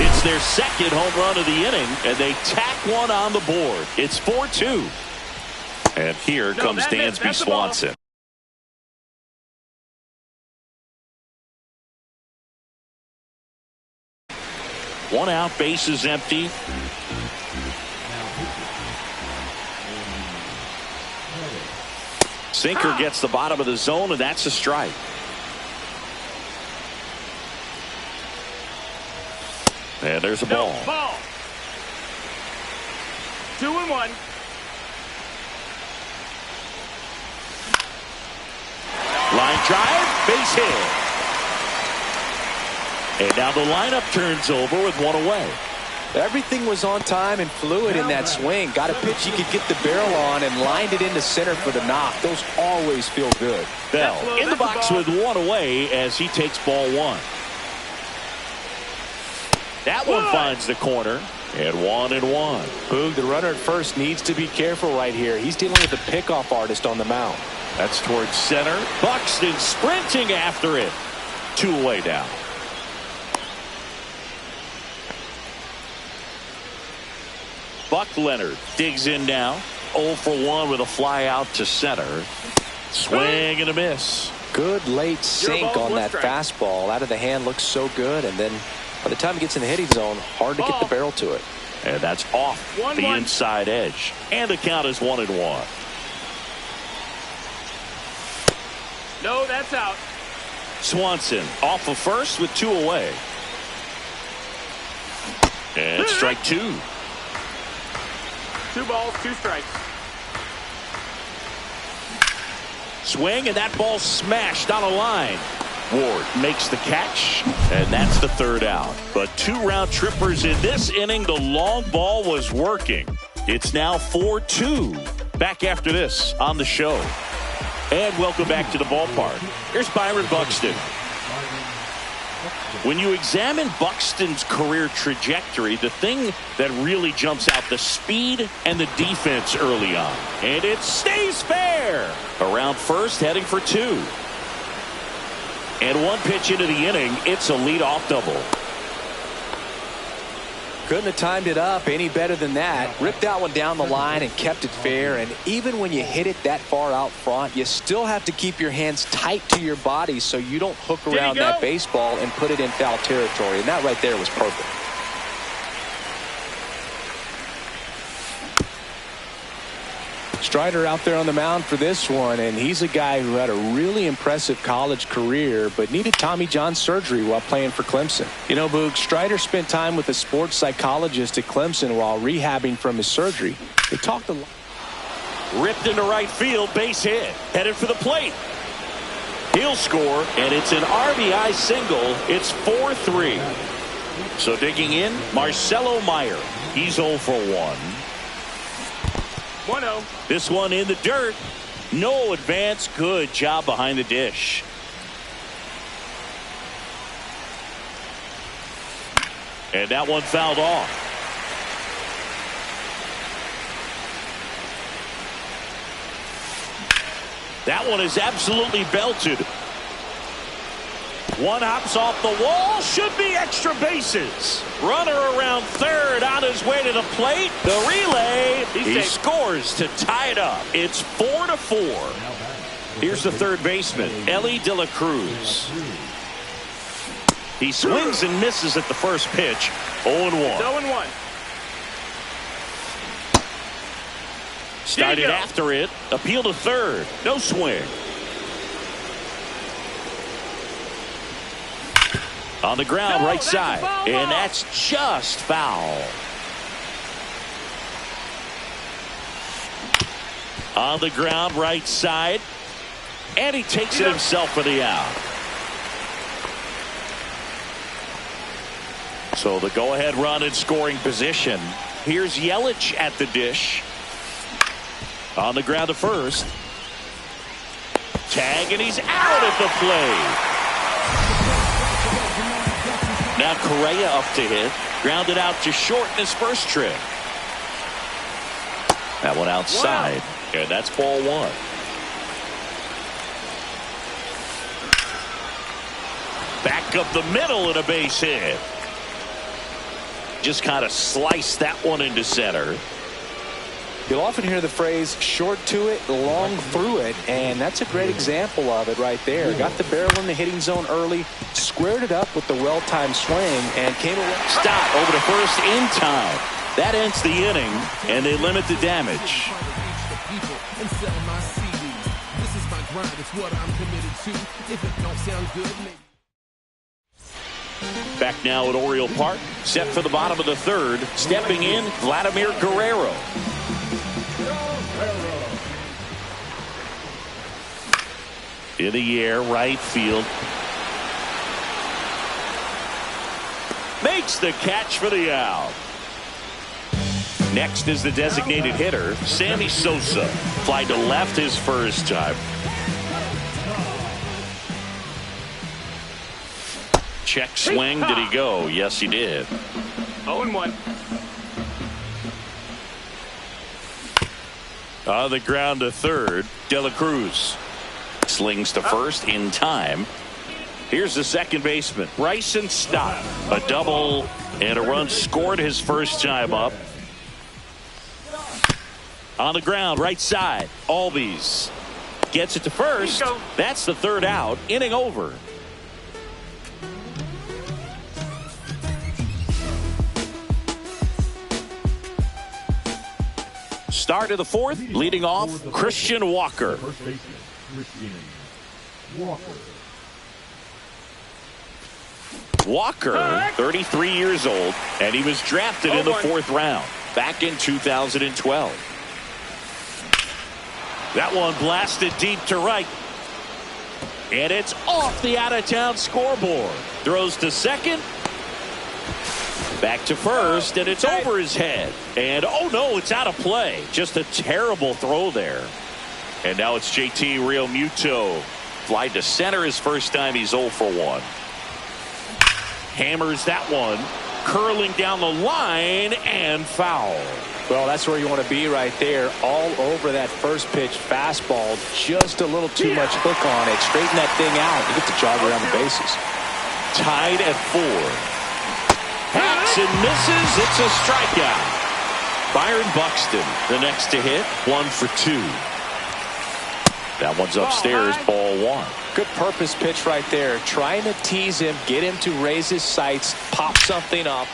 It's their second home run of the inning, and they tack one on the board. It's 4-2. And here comes Dansby Swanson. One out, base is empty. Sinker gets the bottom of the zone, and that's a strike. And there's a ball. Ball. 2-1. Line drive, base hit. And now the lineup turns over with one away. Everything was on time and fluid in that swing. Got a pitch he could get the barrel on and lined it into center for the knock. Those always feel good. Bell in the box with one away as he takes ball one. That one finds the corner. And 1-1. Boog, the runner at first needs to be careful right here. He's dealing with a pickoff artist on the mound. That's towards center. Buxton sprinting after it. 2 away now. Buck Leonard digs in now. 0 for 1 with a fly out to center. Swing and a miss. Good late sink on that fastball. Out of the hand, looks so good, and then by the time it gets in the hitting zone, hard to get the barrel to it. And that's off the inside edge. And the count is 1-1. No, that's out. Swanson off of first with 2 away. And strike 2. 2 balls, 2 strikes. Swing, and that ball smashed on a line. Ward makes the catch, and that's the 3rd out. But 2 round trippers in this inning. The long ball was working. It's now 4-2. Back after this on the show. And welcome back to the ballpark. Here's Byron Buxton. When you examine Buxton's career trajectory, the thing that really jumps out, the speed and the defense early on. And it stays fair. Around first, heading for 2. And 1 pitch into the inning, it's a leadoff double. Couldn't have timed it up any better than that. Ripped that one down the line and kept it fair. And even when you hit it that far out front, you still have to keep your hands tight to your body so you don't hook around that baseball and put it in foul territory. And that right there was perfect. Strider out there on the mound for this one, and he's a guy who had a really impressive college career but needed Tommy John surgery while playing for Clemson. You know, Boog, Strider spent time with a sports psychologist at Clemson while rehabbing from his surgery. They talked a lot. Ripped into right field, base hit. Headed for the plate. He'll score, and it's an RBI single. It's 4-3. So digging in, Marcelo Meyer. He's 0 for 1. 1-0. This one in the dirt. No advance. Good job behind the dish. And that one fouled off. That one is absolutely belted. One hops off the wall. Should be extra bases. Runner around third on his way to the plate. The relay. He scores to tie it up. It's 4-4. Here's the third baseman, Ellie De La Cruz. He swings and misses at the first pitch. 0-1. 0-1. Started after it. Appeal to third. No swing. On the ground, right side. And that's just foul. On the ground, right side. And he takes it himself for the out. So the go-ahead run in scoring position. Here's Yelich at the dish. On the ground to first. Tag, and he's out at the plate. Now Correa up to hit. Grounded out to short in his first trip. That one outside. Wow. And that's ball 1. Back up the middle and a base hit. Just kind of sliced that one into center. You'll often hear the phrase short to it, long through it, and that's a great example of it right there. Got the barrel in the hitting zone early, squared it up with the well-timed swing, and came away. Stop over to first in time. That ends the inning, and they limit the damage. Back now at Oriole Park, set for the bottom of the third. Stepping in, Vladimir Guerrero. In the air, right field. Makes the catch for the out. Next is the designated hitter, Sammy Sosa. Fly to left his first time. Check swing. Did he go? Yes, he did. 0-1. On the ground to third, De La Cruz. Slings to first in time. Here's the second baseman, Bryson Stott. A double and a run scored his first time up. On the ground, right side, Albies gets it to first. That's the third out. Inning over. Start of the fourth, leading off, Christian Walker. First baseman, Christian Walker. Walker, 33 years old, and he was drafted in the fourth round back in 2012. That one blasted deep to right. And it's off the out-of-town scoreboard. Throws to second. Back to first, and it's over his head. And, oh, no, it's out of play. Just a terrible throw there. And now it's JT Realmuto. Fly to center his first time. He's 0 for 1. Hammers that one. Curling down the line and foul. Well, that's where you want to be right there. All over that first pitch fastball. Just a little too much hook on it. Straighten that thing out. You get the jog around the bases. Tied at 4. Hacks and misses. It's a strikeout. Byron Buxton, the next to hit, 1 for 2. That one's upstairs, ball 1. Good purpose pitch right there. Trying to tease him, get him to raise his sights, pop something up.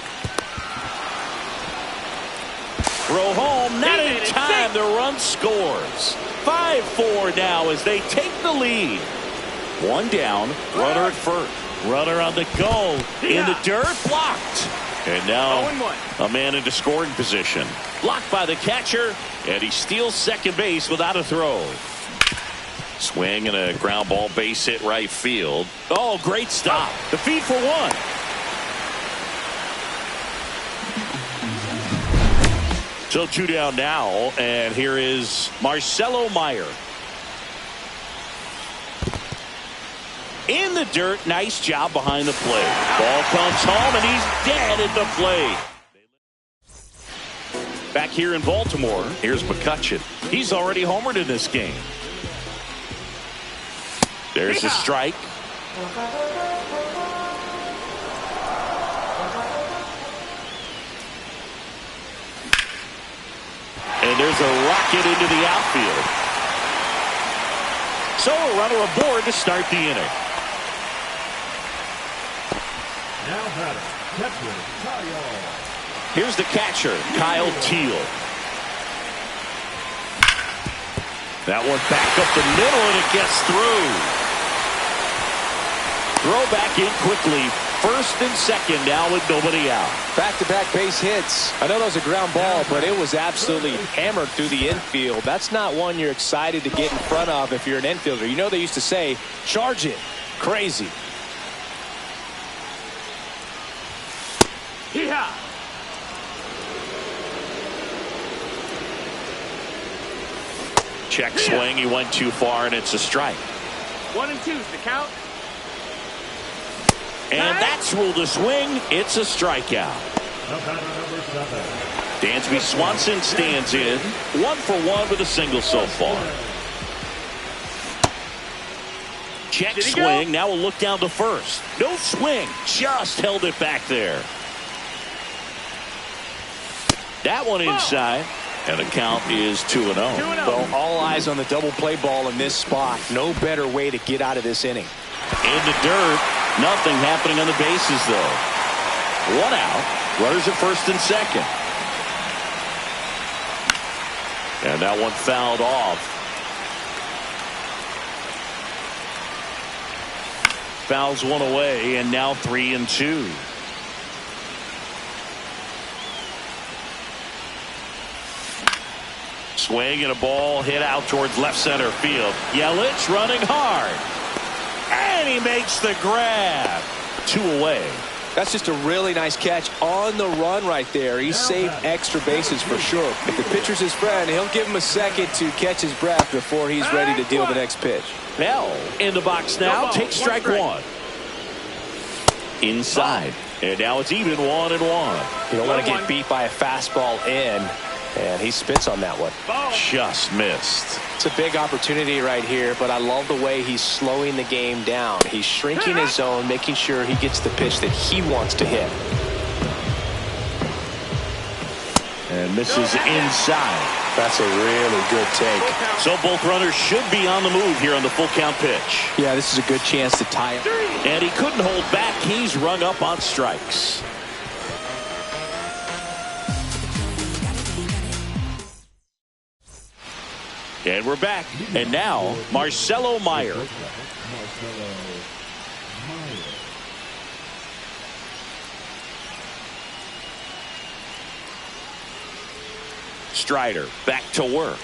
Throw home, not in time. The run scores. 5-4 now as they take the lead. One down, runner at first. Runner on the go, in the dirt, blocked. And now a man into scoring position. Blocked by the catcher, and he steals second base without a throw. Swing and a ground ball base hit right field. Oh, great stop. The feed for 1. So 2 down now, and here is Marcelo Meyer. In the dirt, nice job behind the plate. Ball comes home, and he's dead at the plate. Back here in Baltimore, here's McCutchen. He's already homered in this game. There's a strike. And there's a rocket into the outfield. So a runner aboard to start the inning. Now batter, catcher, Kyle. Here's the catcher, Kyle Teal. That one back up the middle, and it gets through. Throw back in quickly. First and second now with nobody out. Back-to-back base hits. I know that was a ground ball, but it was absolutely hammered through the infield. That's not one you're excited to get in front of if you're an infielder. You know they used to say, charge it. Crazy. Yeah. Check swing. He went too far, and it's a strike. 1 and 2's the count. And that's ruled a swing. It's a strikeout. Now batter number 7. Dansby Swanson stands in. 1 for 1 with a single so far. Check swing. Now we'll look down to first. No swing. Just held it back there. That one inside. And the count is 2-0. Well, all eyes on the double play ball in this spot. No better way to get out of this inning. In the dirt. Nothing happening on the bases, though. One out. Runners at first and second. And that one fouled off. Fouls one away, and now 3-2. Swing and a ball hit out towards left center field. Yelich running hard. And he makes the grab. 2 away. That's just a really nice catch on the run right there. He saved extra bases for sure. If the pitcher's his friend, he'll give him a second to catch his breath before he's ready to deal the next pitch. Bell in the box now. Takes strike one. Inside. And now it's even 1-1. You don't want to get beat by a fastball in. And he spits on that one. Just missed. It's a big opportunity right here, but I love the way he's slowing the game down. He's shrinking his zone, making sure he gets the pitch that he wants to hit. And misses inside. That's a really good take. So both runners should be on the move here on the full count pitch. Yeah, this is a good chance to tie it. And he couldn't hold back. He's rung up on strikes. And we're back. And now, Marcelo Meyer. Strider back to work.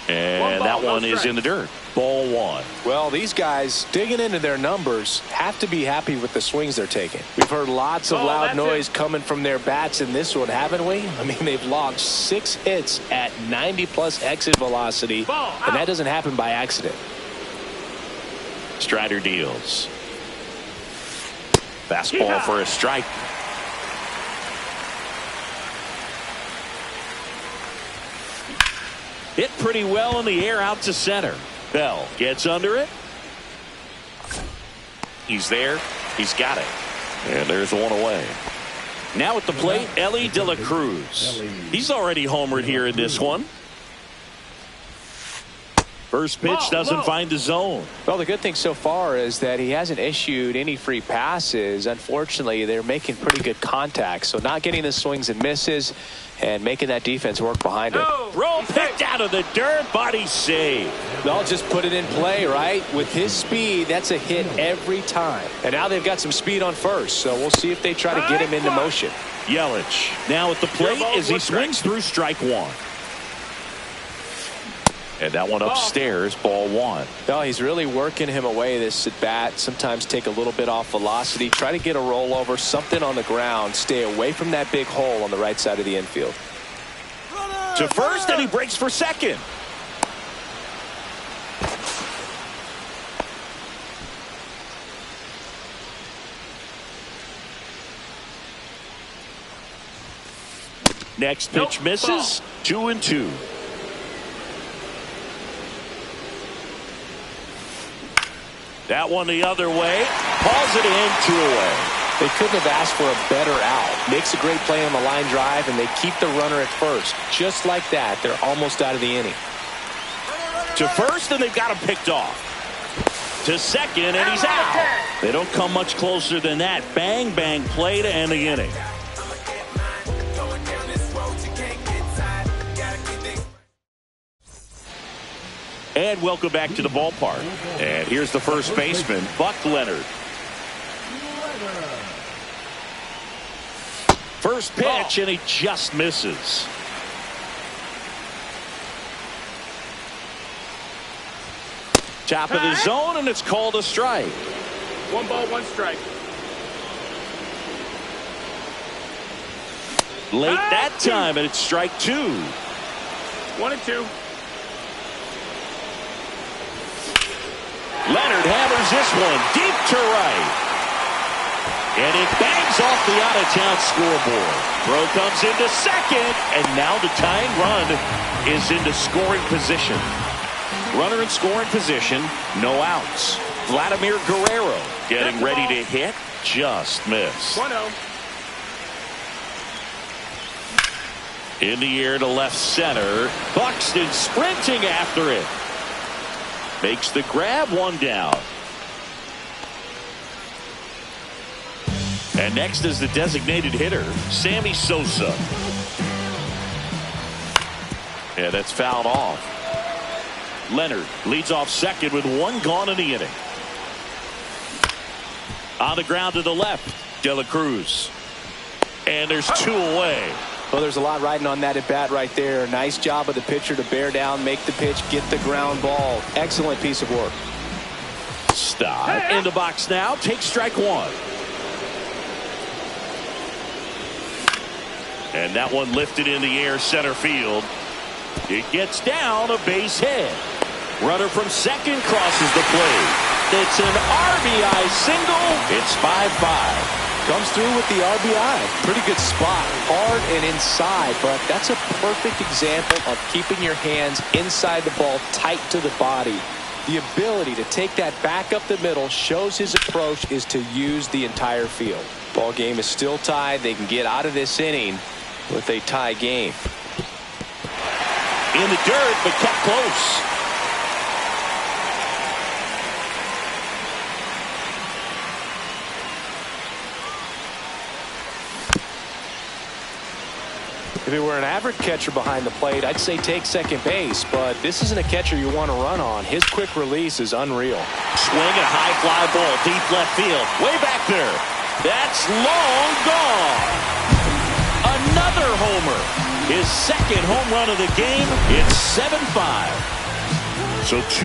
And that one is in the dirt. Ball one. Well, these guys digging into their numbers have to be happy with the swings they're taking. We've heard lots of loud noise coming from their bats in this one, haven't we? I mean, they've logged 6 hits at 90+ exit velocity, and that doesn't happen by accident. Strider deals. Fastball for a strike. Hit pretty well in the air out to center. Bell gets under it. He's there. He's got it. And there's one away. Now at the plate, Ellie De La Cruz. He's already homered here in this one. First pitch doesn't find the zone. Well, the good thing so far is that he hasn't issued any free passes. Unfortunately, they're making pretty good contact. So not getting the swings and misses and making that defense work behind it. Roll picked out of the dirt, body save. They'll just put it in play, right? With his speed, that's a hit every time. And now they've got some speed on first, so we'll see if they try to get him into motion. Yelich now at the plate as he swings through strike one. And that one upstairs, ball one. No, he's really working him away this at bat. Sometimes take a little bit off velocity. Try to get a rollover, something on the ground. Stay away from that big hole on the right side of the infield. To first, and he breaks for second. Next pitch misses. 2-2. That one the other way. Hauls it in, 2 away. They couldn't have asked for a better out. Makes a great play on the line drive, and they keep the runner at first. Just like that, they're almost out of the inning. To first, and they've got him picked off. To second, and he's out. They don't come much closer than that. Bang, bang play to end the inning. And welcome back to the ballpark. And here's the first baseman, Buck Leonard. First pitch, and he just misses. Top of the zone, and it's called a strike. 1 ball, 1 strike. Late that time, and it's strike 2. 1-2. Leonard hammers this one deep to right. And it bangs off the out-of-town scoreboard. Throw comes into second, and now the tying run is into scoring position. Runner in scoring position, no outs. Vladimir Guerrero getting ready to hit, just missed. 1-0. In the air to left center. Buxton sprinting after it. Makes the grab, one down. And next is the designated hitter, Sammy Sosa. And that's fouled off. Leonard leads off second with one gone in the inning. On the ground to the left, De La Cruz. And there's two away. Well, there's a lot riding on that at bat right there. Nice job of the pitcher to bear down, make the pitch, get the ground ball. Excellent piece of work. Stop. In the box now. Take strike one. And that one lifted in the air center field. It gets down, a base hit. Runner from second crosses the plate. It's an RBI single. It's 5-5. Comes through with the RBI. Pretty good spot. Hard and inside, but that's a perfect example of keeping your hands inside the ball, tight to the body. The ability to take that back up the middle shows his approach is to use the entire field. Ball game is still tied. They can get out of this inning with a tie game. In the dirt, but kept close. If it were an average catcher behind the plate, I'd say take second base, but this isn't a catcher you want to run on. His quick release is unreal. Swing and a high fly ball deep left field. Way back there. That's long gone. Another homer. His second home run of the game. It's 7-5. So two.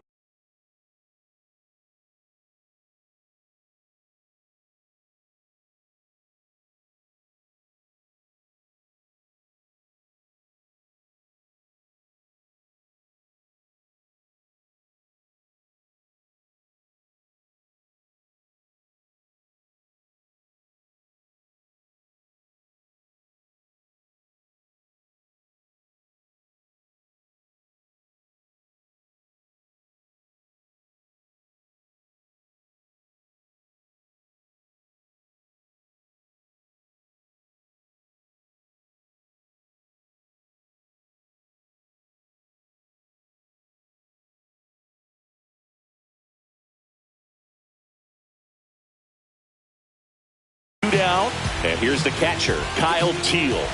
Down, and here's the catcher, Kyle Teal.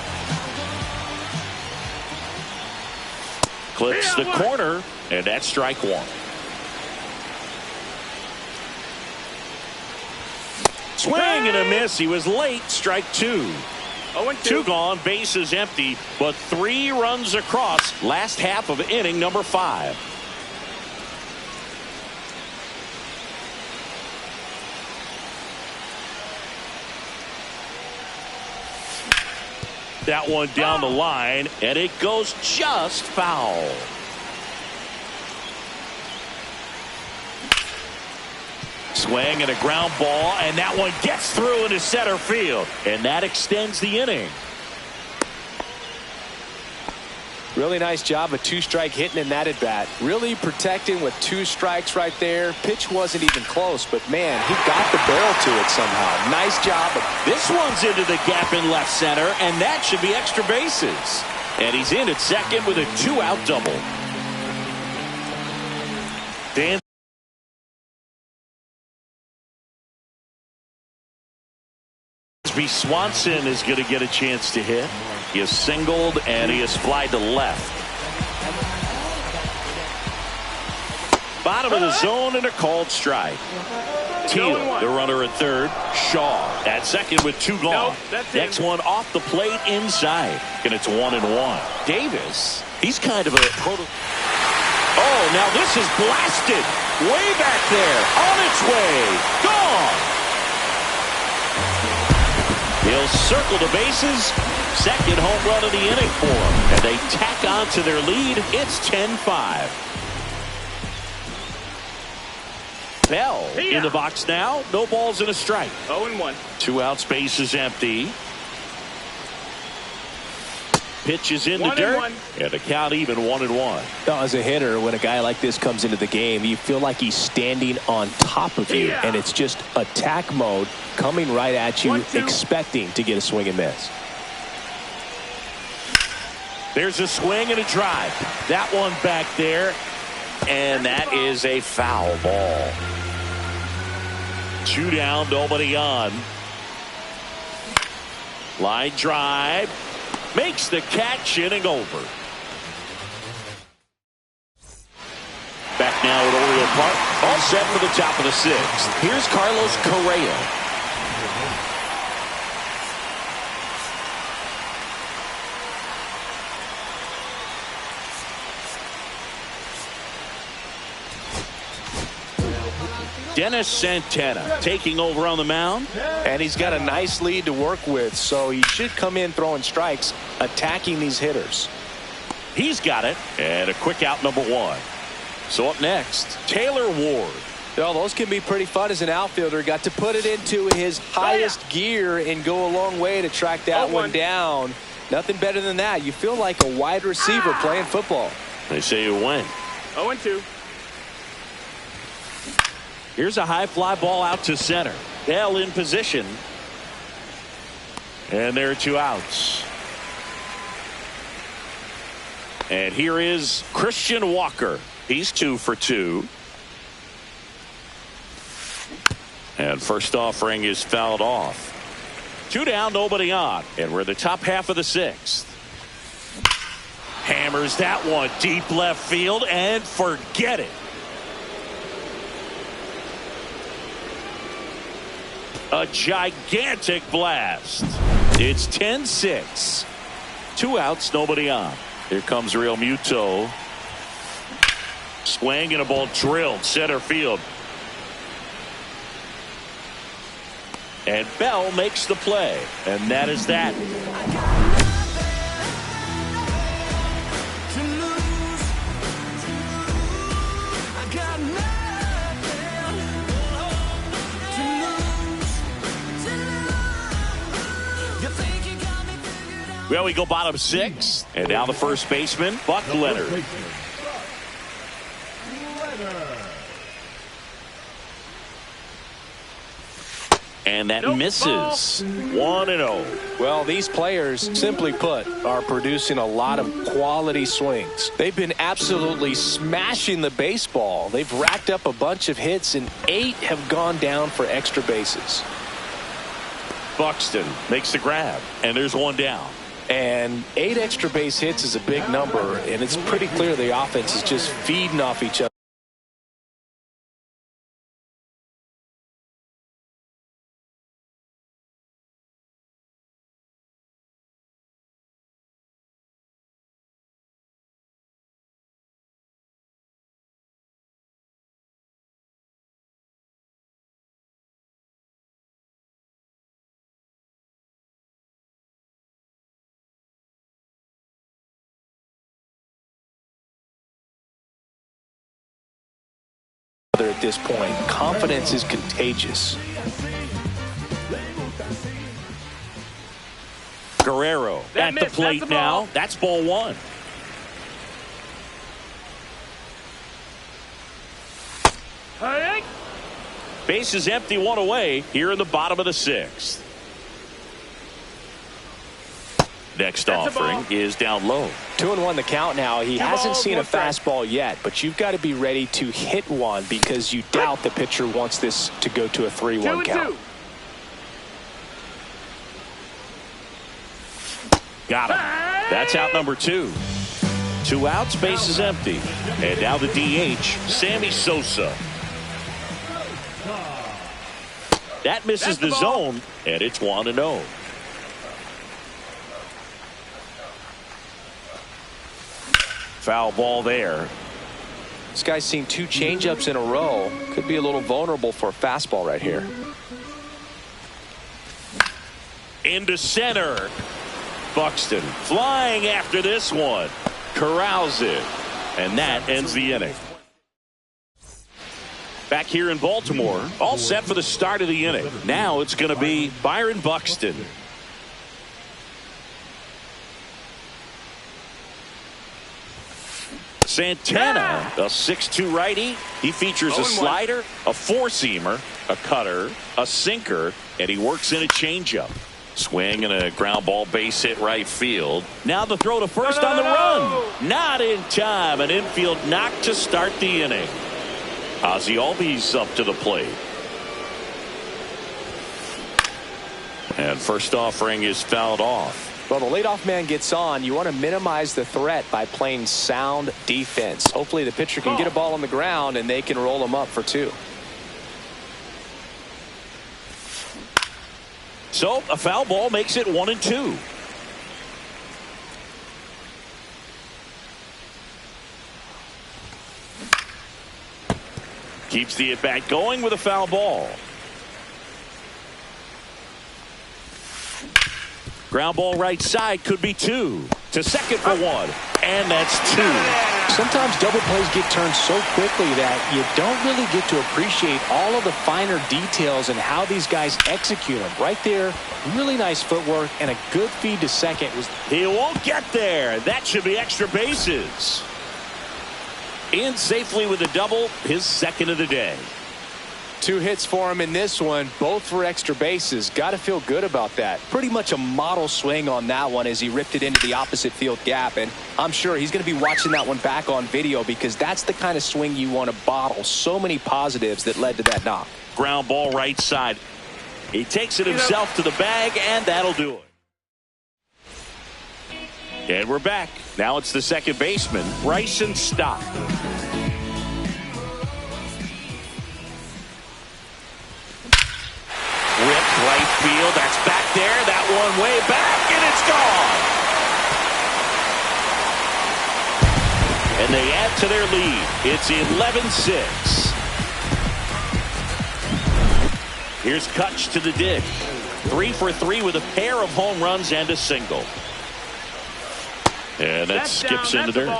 Clips the corner, and that's strike one. Swing and a miss. He was late. Strike two. 0-2. Two gone, bases empty, but 3 runs across. Last half of inning number 5. That one down the line, and it goes just foul. Swing and a ground ball, and that one gets through into center field, and that extends the inning. Really nice job of 2-strike hitting in that at bat. Really protecting with 2 strikes right there. Pitch wasn't even close, but man, he got the barrel to it somehow. Nice job. This one's into the gap in left center, and that should be extra bases. And he's in at second with a 2-out double. Dan Swanson is going to get a chance to hit. He has singled and he has flied to left. Bottom of the zone and a called strike. Teal, the runner at third. Shaw at second with 2 gone. Next one off the plate inside. And it's 1-1. Davis, he's kind of a proto. Oh, now this is blasted. Way back there. On its way. Gone. He'll circle the bases. Second home run of the inning for him. And they tack on to their lead. It's 10-5. Bell in the box now. No balls and a strike. 0-1. 2 outs, base is empty. Pitch is in the dirt. And the count even 1-1. As a hitter, when a guy like this comes into the game, you feel like he's standing on top of you. And it's just attack mode coming right at you, expecting to get a swing and miss. There's a swing and a drive. That one back there. And that is a foul ball. 2 down, nobody on. Line drive. Makes the catch, inning over. Back now at Oriole Park. All set for the top of the 6th. Here's Carlos Correa. Dennis Santana taking over on the mound. And he's got a nice lead to work with, so he should come in throwing strikes, attacking these hitters. He's got it. And a quick out, number 1. So up next, Taylor Ward. Well, those can be pretty fun as an outfielder. Got to put it into his highest gear and go a long way to track that one down. Nothing better than that. You feel like a wide receiver playing football. They say you win. 0-2. Here's a high fly ball out to center. Bell in position. And there are 2 outs. And here is Christian Walker. He's 2 for 2. And first offering is fouled off. 2 down, nobody on. And we're in the top half of the 6th. Hammers that one deep left field and forget it. A gigantic blast. It's 10-6. 2 outs, nobody on. Here comes Real Muto. Swing and a ball drilled center field. And Bell makes the play. And that is that. Well, we go bottom 6. And now the first baseman, Buck Leonard. And that misses. 1-0. Well, these players, simply put, are producing a lot of quality swings. They've been absolutely smashing the baseball. They've racked up a bunch of hits, and 8 have gone down for extra bases. Buxton makes the grab, and there's 1 down. And 8 extra base hits is a big number, and it's pretty clear the offense is just feeding off each other. At this point, confidence is contagious. Guerrero at the plate now. That's ball 1. Hey. Base is empty, 1 away here in the bottom of the 6th. Next offering is down low. 2-1 the count now. He hasn't seen a fastball yet, but you've got to be ready to hit one because you doubt the pitcher wants this to go to a 3-1 count. Got him. That's out number 2. 2 outs, base is empty. And now the DH, Sammy Sosa. That misses the zone, and it's 1-0. Foul ball there. This guy's seen 2 changeups in a row. Could be a little vulnerable for a fastball right here. Into center. Buxton flying after this one. Corrals it. And that ends the inning. Back here in Baltimore, all set for the start of the inning. Now it's going to be Byron Buxton. Santana, a 6'2 righty. He features a slider, a 4-seamer, a cutter, a sinker, and he works in a changeup. Swing and a ground ball, base hit right field. Now the throw to first on the run. Not in time. An infield knock to start the inning. Ozzie Albies up to the plate. And first offering is fouled off. Well, the leadoff man gets on. You want to minimize the threat by playing sound defense. Hopefully the pitcher can get a ball on the ground and they can roll him up for 2. So a foul ball makes it 1-2. Keeps the at bat going with a foul ball. Ground ball right side, could be 2. To second for 1. And that's 2. Sometimes double plays get turned so quickly that you don't really get to appreciate all of the finer details and how these guys execute them. Right there, really nice footwork and a good feed to second. He won't get there. That should be extra bases. In safely with a double, his second of the day. 2 hits for him in this one, both for extra bases. Got to feel good about that. Pretty much a model swing on that one as he ripped it into the opposite field gap. And I'm sure he's going to be watching that one back on video because that's the kind of swing you want to bottle. So many positives that led to that knock. Ground ball right side. He takes it himself to the bag, and that'll do it. And we're back. Now it's the second baseman, Bryson Stott. Ripped right field. That's back there. That one way back, and it's gone. And they add to their lead. It's 11-6. Here's Kutch to the dish. 3 for 3 with a pair of home runs and a single. And that skips into dirt.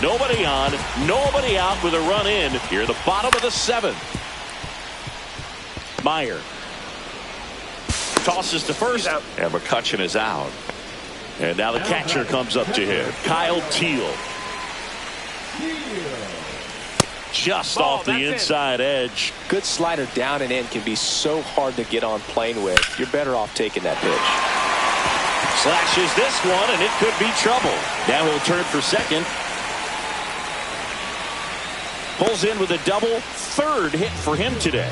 Nobody on, nobody out with a run in here at the bottom of the 7th. Meyer tosses to first, and McCutchen is out. And now the catcher comes up to him, Kyle Teal. Just off the inside edge. Good slider down and in can be so hard to get on plane with. You're better off taking that pitch. Slashes this one, and it could be trouble. Now he'll turn for second. Pulls in with a double, 3rd hit for him today.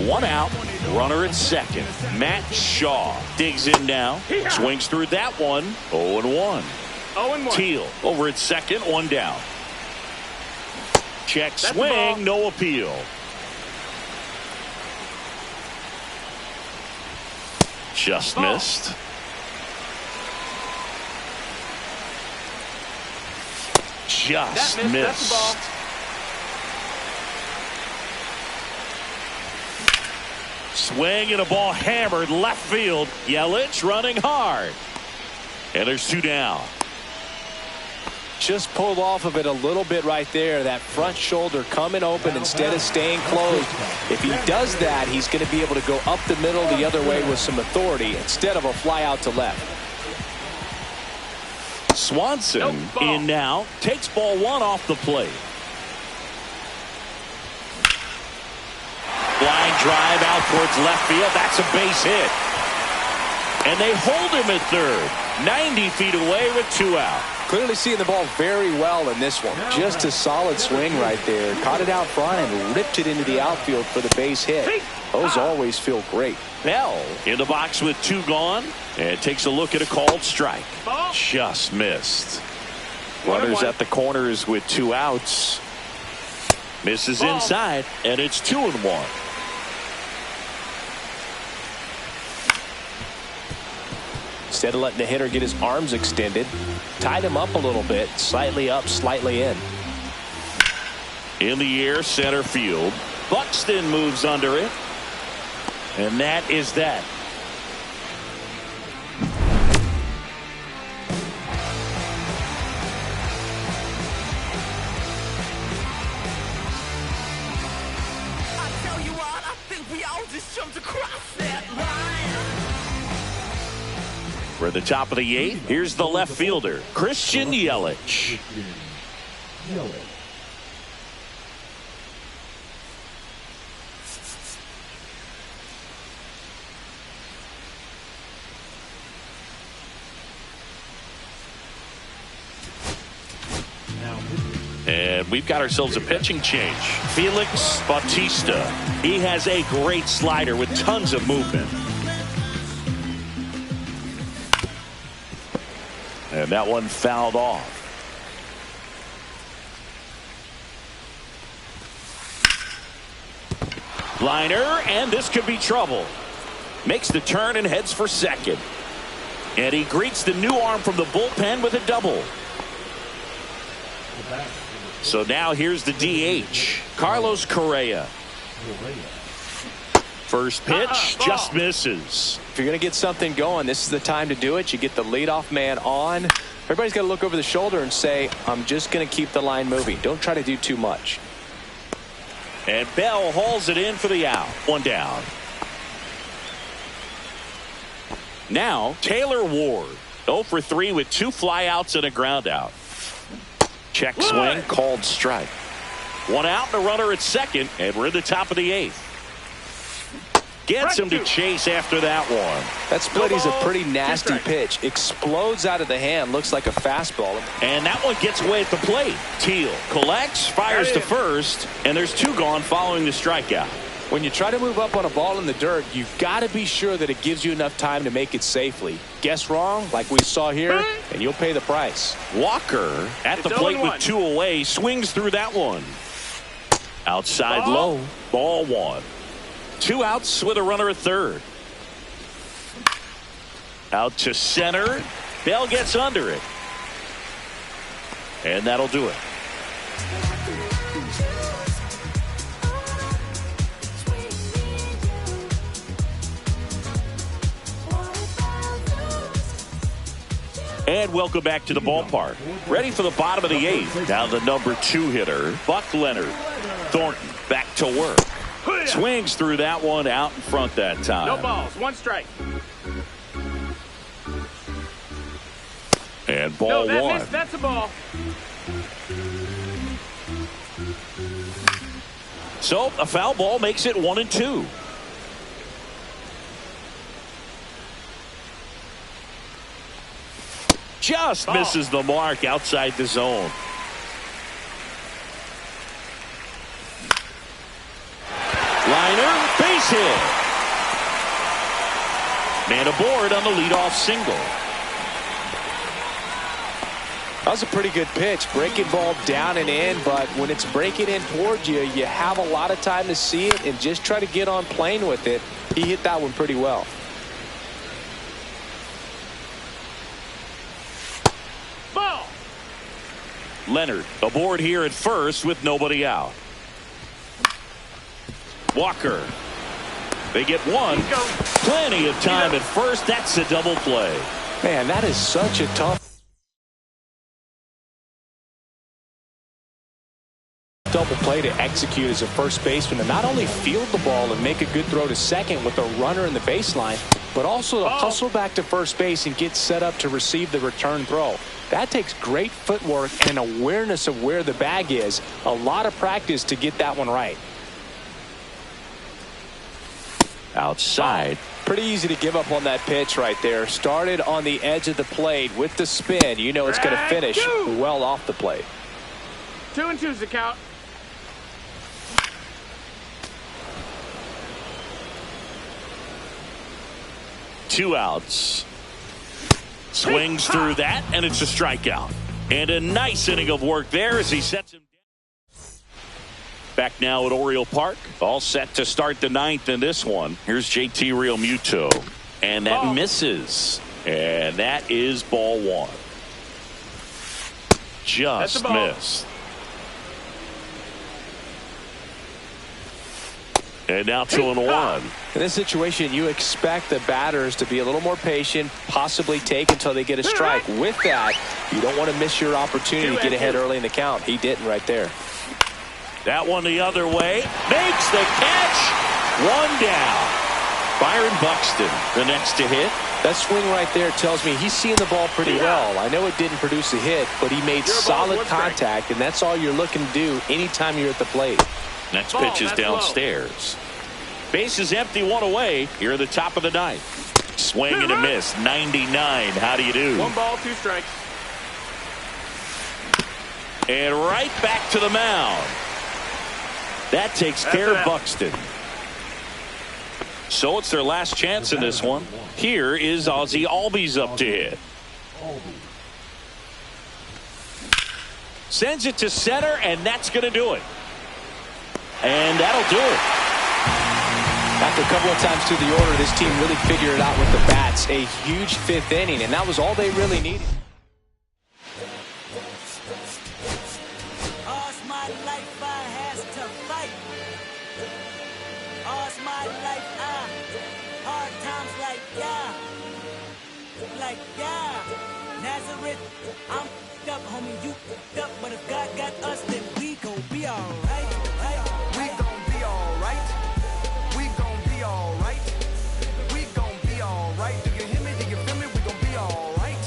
1 out, runner at second. Matt Shaw digs in now, swings through that one, 0-1. 0-1. Teal over at second, 1 down. Check swing, no appeal. Just missed. Just missed. That's the ball. Swing and a ball hammered left field. Yelich running hard. And there's 2 down. Just pulled off of it a little bit right there. That front shoulder coming open instead of staying closed. If he does that, he's going to be able to go up the middle the other way with some authority instead of a fly out to left. Swanson in now, takes ball 1 off the plate. Line drive out towards left field. That's a base hit. And they hold him at third. 90 feet away with 2 out. Clearly seeing the ball very well in this one. Just a solid swing right there. Caught it out front and ripped it into the outfield for the base hit. Those always feel great. Bell in the box with 2 gone. And takes a look at a called strike. Just missed. Runners at the corners with 2 outs. Misses inside, and it's 2-1. Instead of letting the hitter get his arms extended, tied him up a little bit, slightly up, slightly in. In the air, center field. Buxton moves under it. And that is that. I tell you what, I think we all just jumped across that line. For the top of the 8th, here's the left fielder, Christian Yelich. And we've got ourselves a pitching change. Felix Bautista. He has a great slider with tons of movement. And that one fouled off. Liner, and this could be trouble. Makes the turn and heads for second. And he greets the new arm from the bullpen with a double. So now here's the DH, Carlos Correa. First pitch just misses. If you're going to get something going, this is the time to do it. You get the leadoff man on. Everybody's got to look over the shoulder and say, I'm just going to keep the line moving. Don't try to do too much. And Bell hauls it in for the out. 1 down. Now Taylor Ward, 0 for 3 with 2 flyouts and a ground out. Check swing, called strike. 1 out and a runner at second, and we're in the top of the 8th. Gets him to chase after that one. That split is a pretty nasty pitch. Explodes out of the hand. Looks like a fastball. And that one gets away at the plate. Teal collects, fires to first, and there's 2 gone following the strikeout. When you try to move up on a ball in the dirt, you've got to be sure that it gives you enough time to make it safely. Guess wrong, like we saw here, and you'll pay the price. Walker at the plate with 2 away, swings through that one. Outside low, ball 1. 2 outs with a runner at third. Out to center. Bell gets under it. And that'll do it. And welcome back to the ballpark. Ready for the bottom of the 8th. Now the number 2 hitter, Buck Leonard. Thornton back to work. Swings through that one out in front that time. No balls, 1 strike. And ball 1. That's a ball. So a foul ball makes it 1-2. Just misses the mark outside the zone. Liner, base hit. Man aboard on the leadoff single. That was a pretty good pitch. Breaking ball down and in, but when it's breaking in towards you, you have a lot of time to see it and just try to get on plane with it. He hit that one pretty well. Ball. Leonard aboard here at first with nobody out. Walker. They get 1. Plenty of time at first. That's a double play. Man, that is such a tough double play to execute as a first baseman, and not only field the ball and make a good throw to second with a runner in the baseline, but also to hustle back to first base and get set up to receive the return throw. That takes great footwork and an awareness of where the bag is. A lot of practice to get that one right. outside. Pretty easy to give up on that pitch right there. Started on the edge of the plate with the spin. You know it's going to finish well off the plate. 2-2's the count. Two outs. Swings through that, and it's a strikeout. And a nice inning of work there as he sets him down. Back now at Oriole Park. All set to start the ninth in this one. Here's JT Realmuto. And that misses. And that is ball one. Just missed. And now 2-1. In this situation, you expect the batters to be a little more patient, possibly take until they get a strike. With that, you don't want to miss your opportunity to get ahead early in the count. He didn't right there. That one the other way. Makes the catch. One down. Byron Buxton, the next to hit. That swing right there tells me he's seeing the ball pretty well. I know it didn't produce a hit, but he made solid contact, and that's all you're looking to do anytime you're at the plate. Next pitch is downstairs. Base is empty, one away. Here at the top of the ninth. Swing and a miss. 99. How do you do? 1 ball, 2 strikes. And right back to the mound. That takes care of Buxton. So it's their last chance in this one. Here is Ozzie Albies up to hit. Sends it to center, and that's going to do it. And that'll do it. After a couple of times through the order, this team really figured it out with the bats. A huge 5th inning, and that was all they really needed. All's my life I has to fight. All's my life hard times like Nazareth, I'm up, homie, you up, but if God got us, then we gon' be alright. We gon' be alright. We gon' be alright. We gon' be alright. Do you hear me? Do you feel me? We gon' be alright.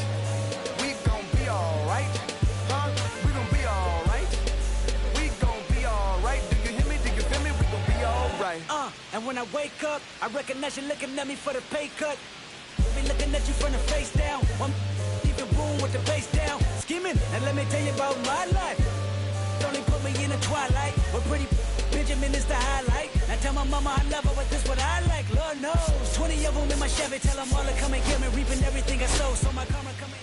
We gon' be alright. Huh? We gon' be alright. We gon' be alright. Do you hear me? Do you feel me? We gon' be alright. And when I wake up, I recognize you looking at me for the pay cut. Be looking at you from the face down. I'm even room with the bass down. Skimming, and let me tell you about my life. Only put me in the twilight. Where pretty Benjamin is the highlight. Now tell my mama I love her, but this what I like. Lord knows. 20 of them in my Chevy. Tell them all to come and get me. Reaping everything I sow. So my karma coming.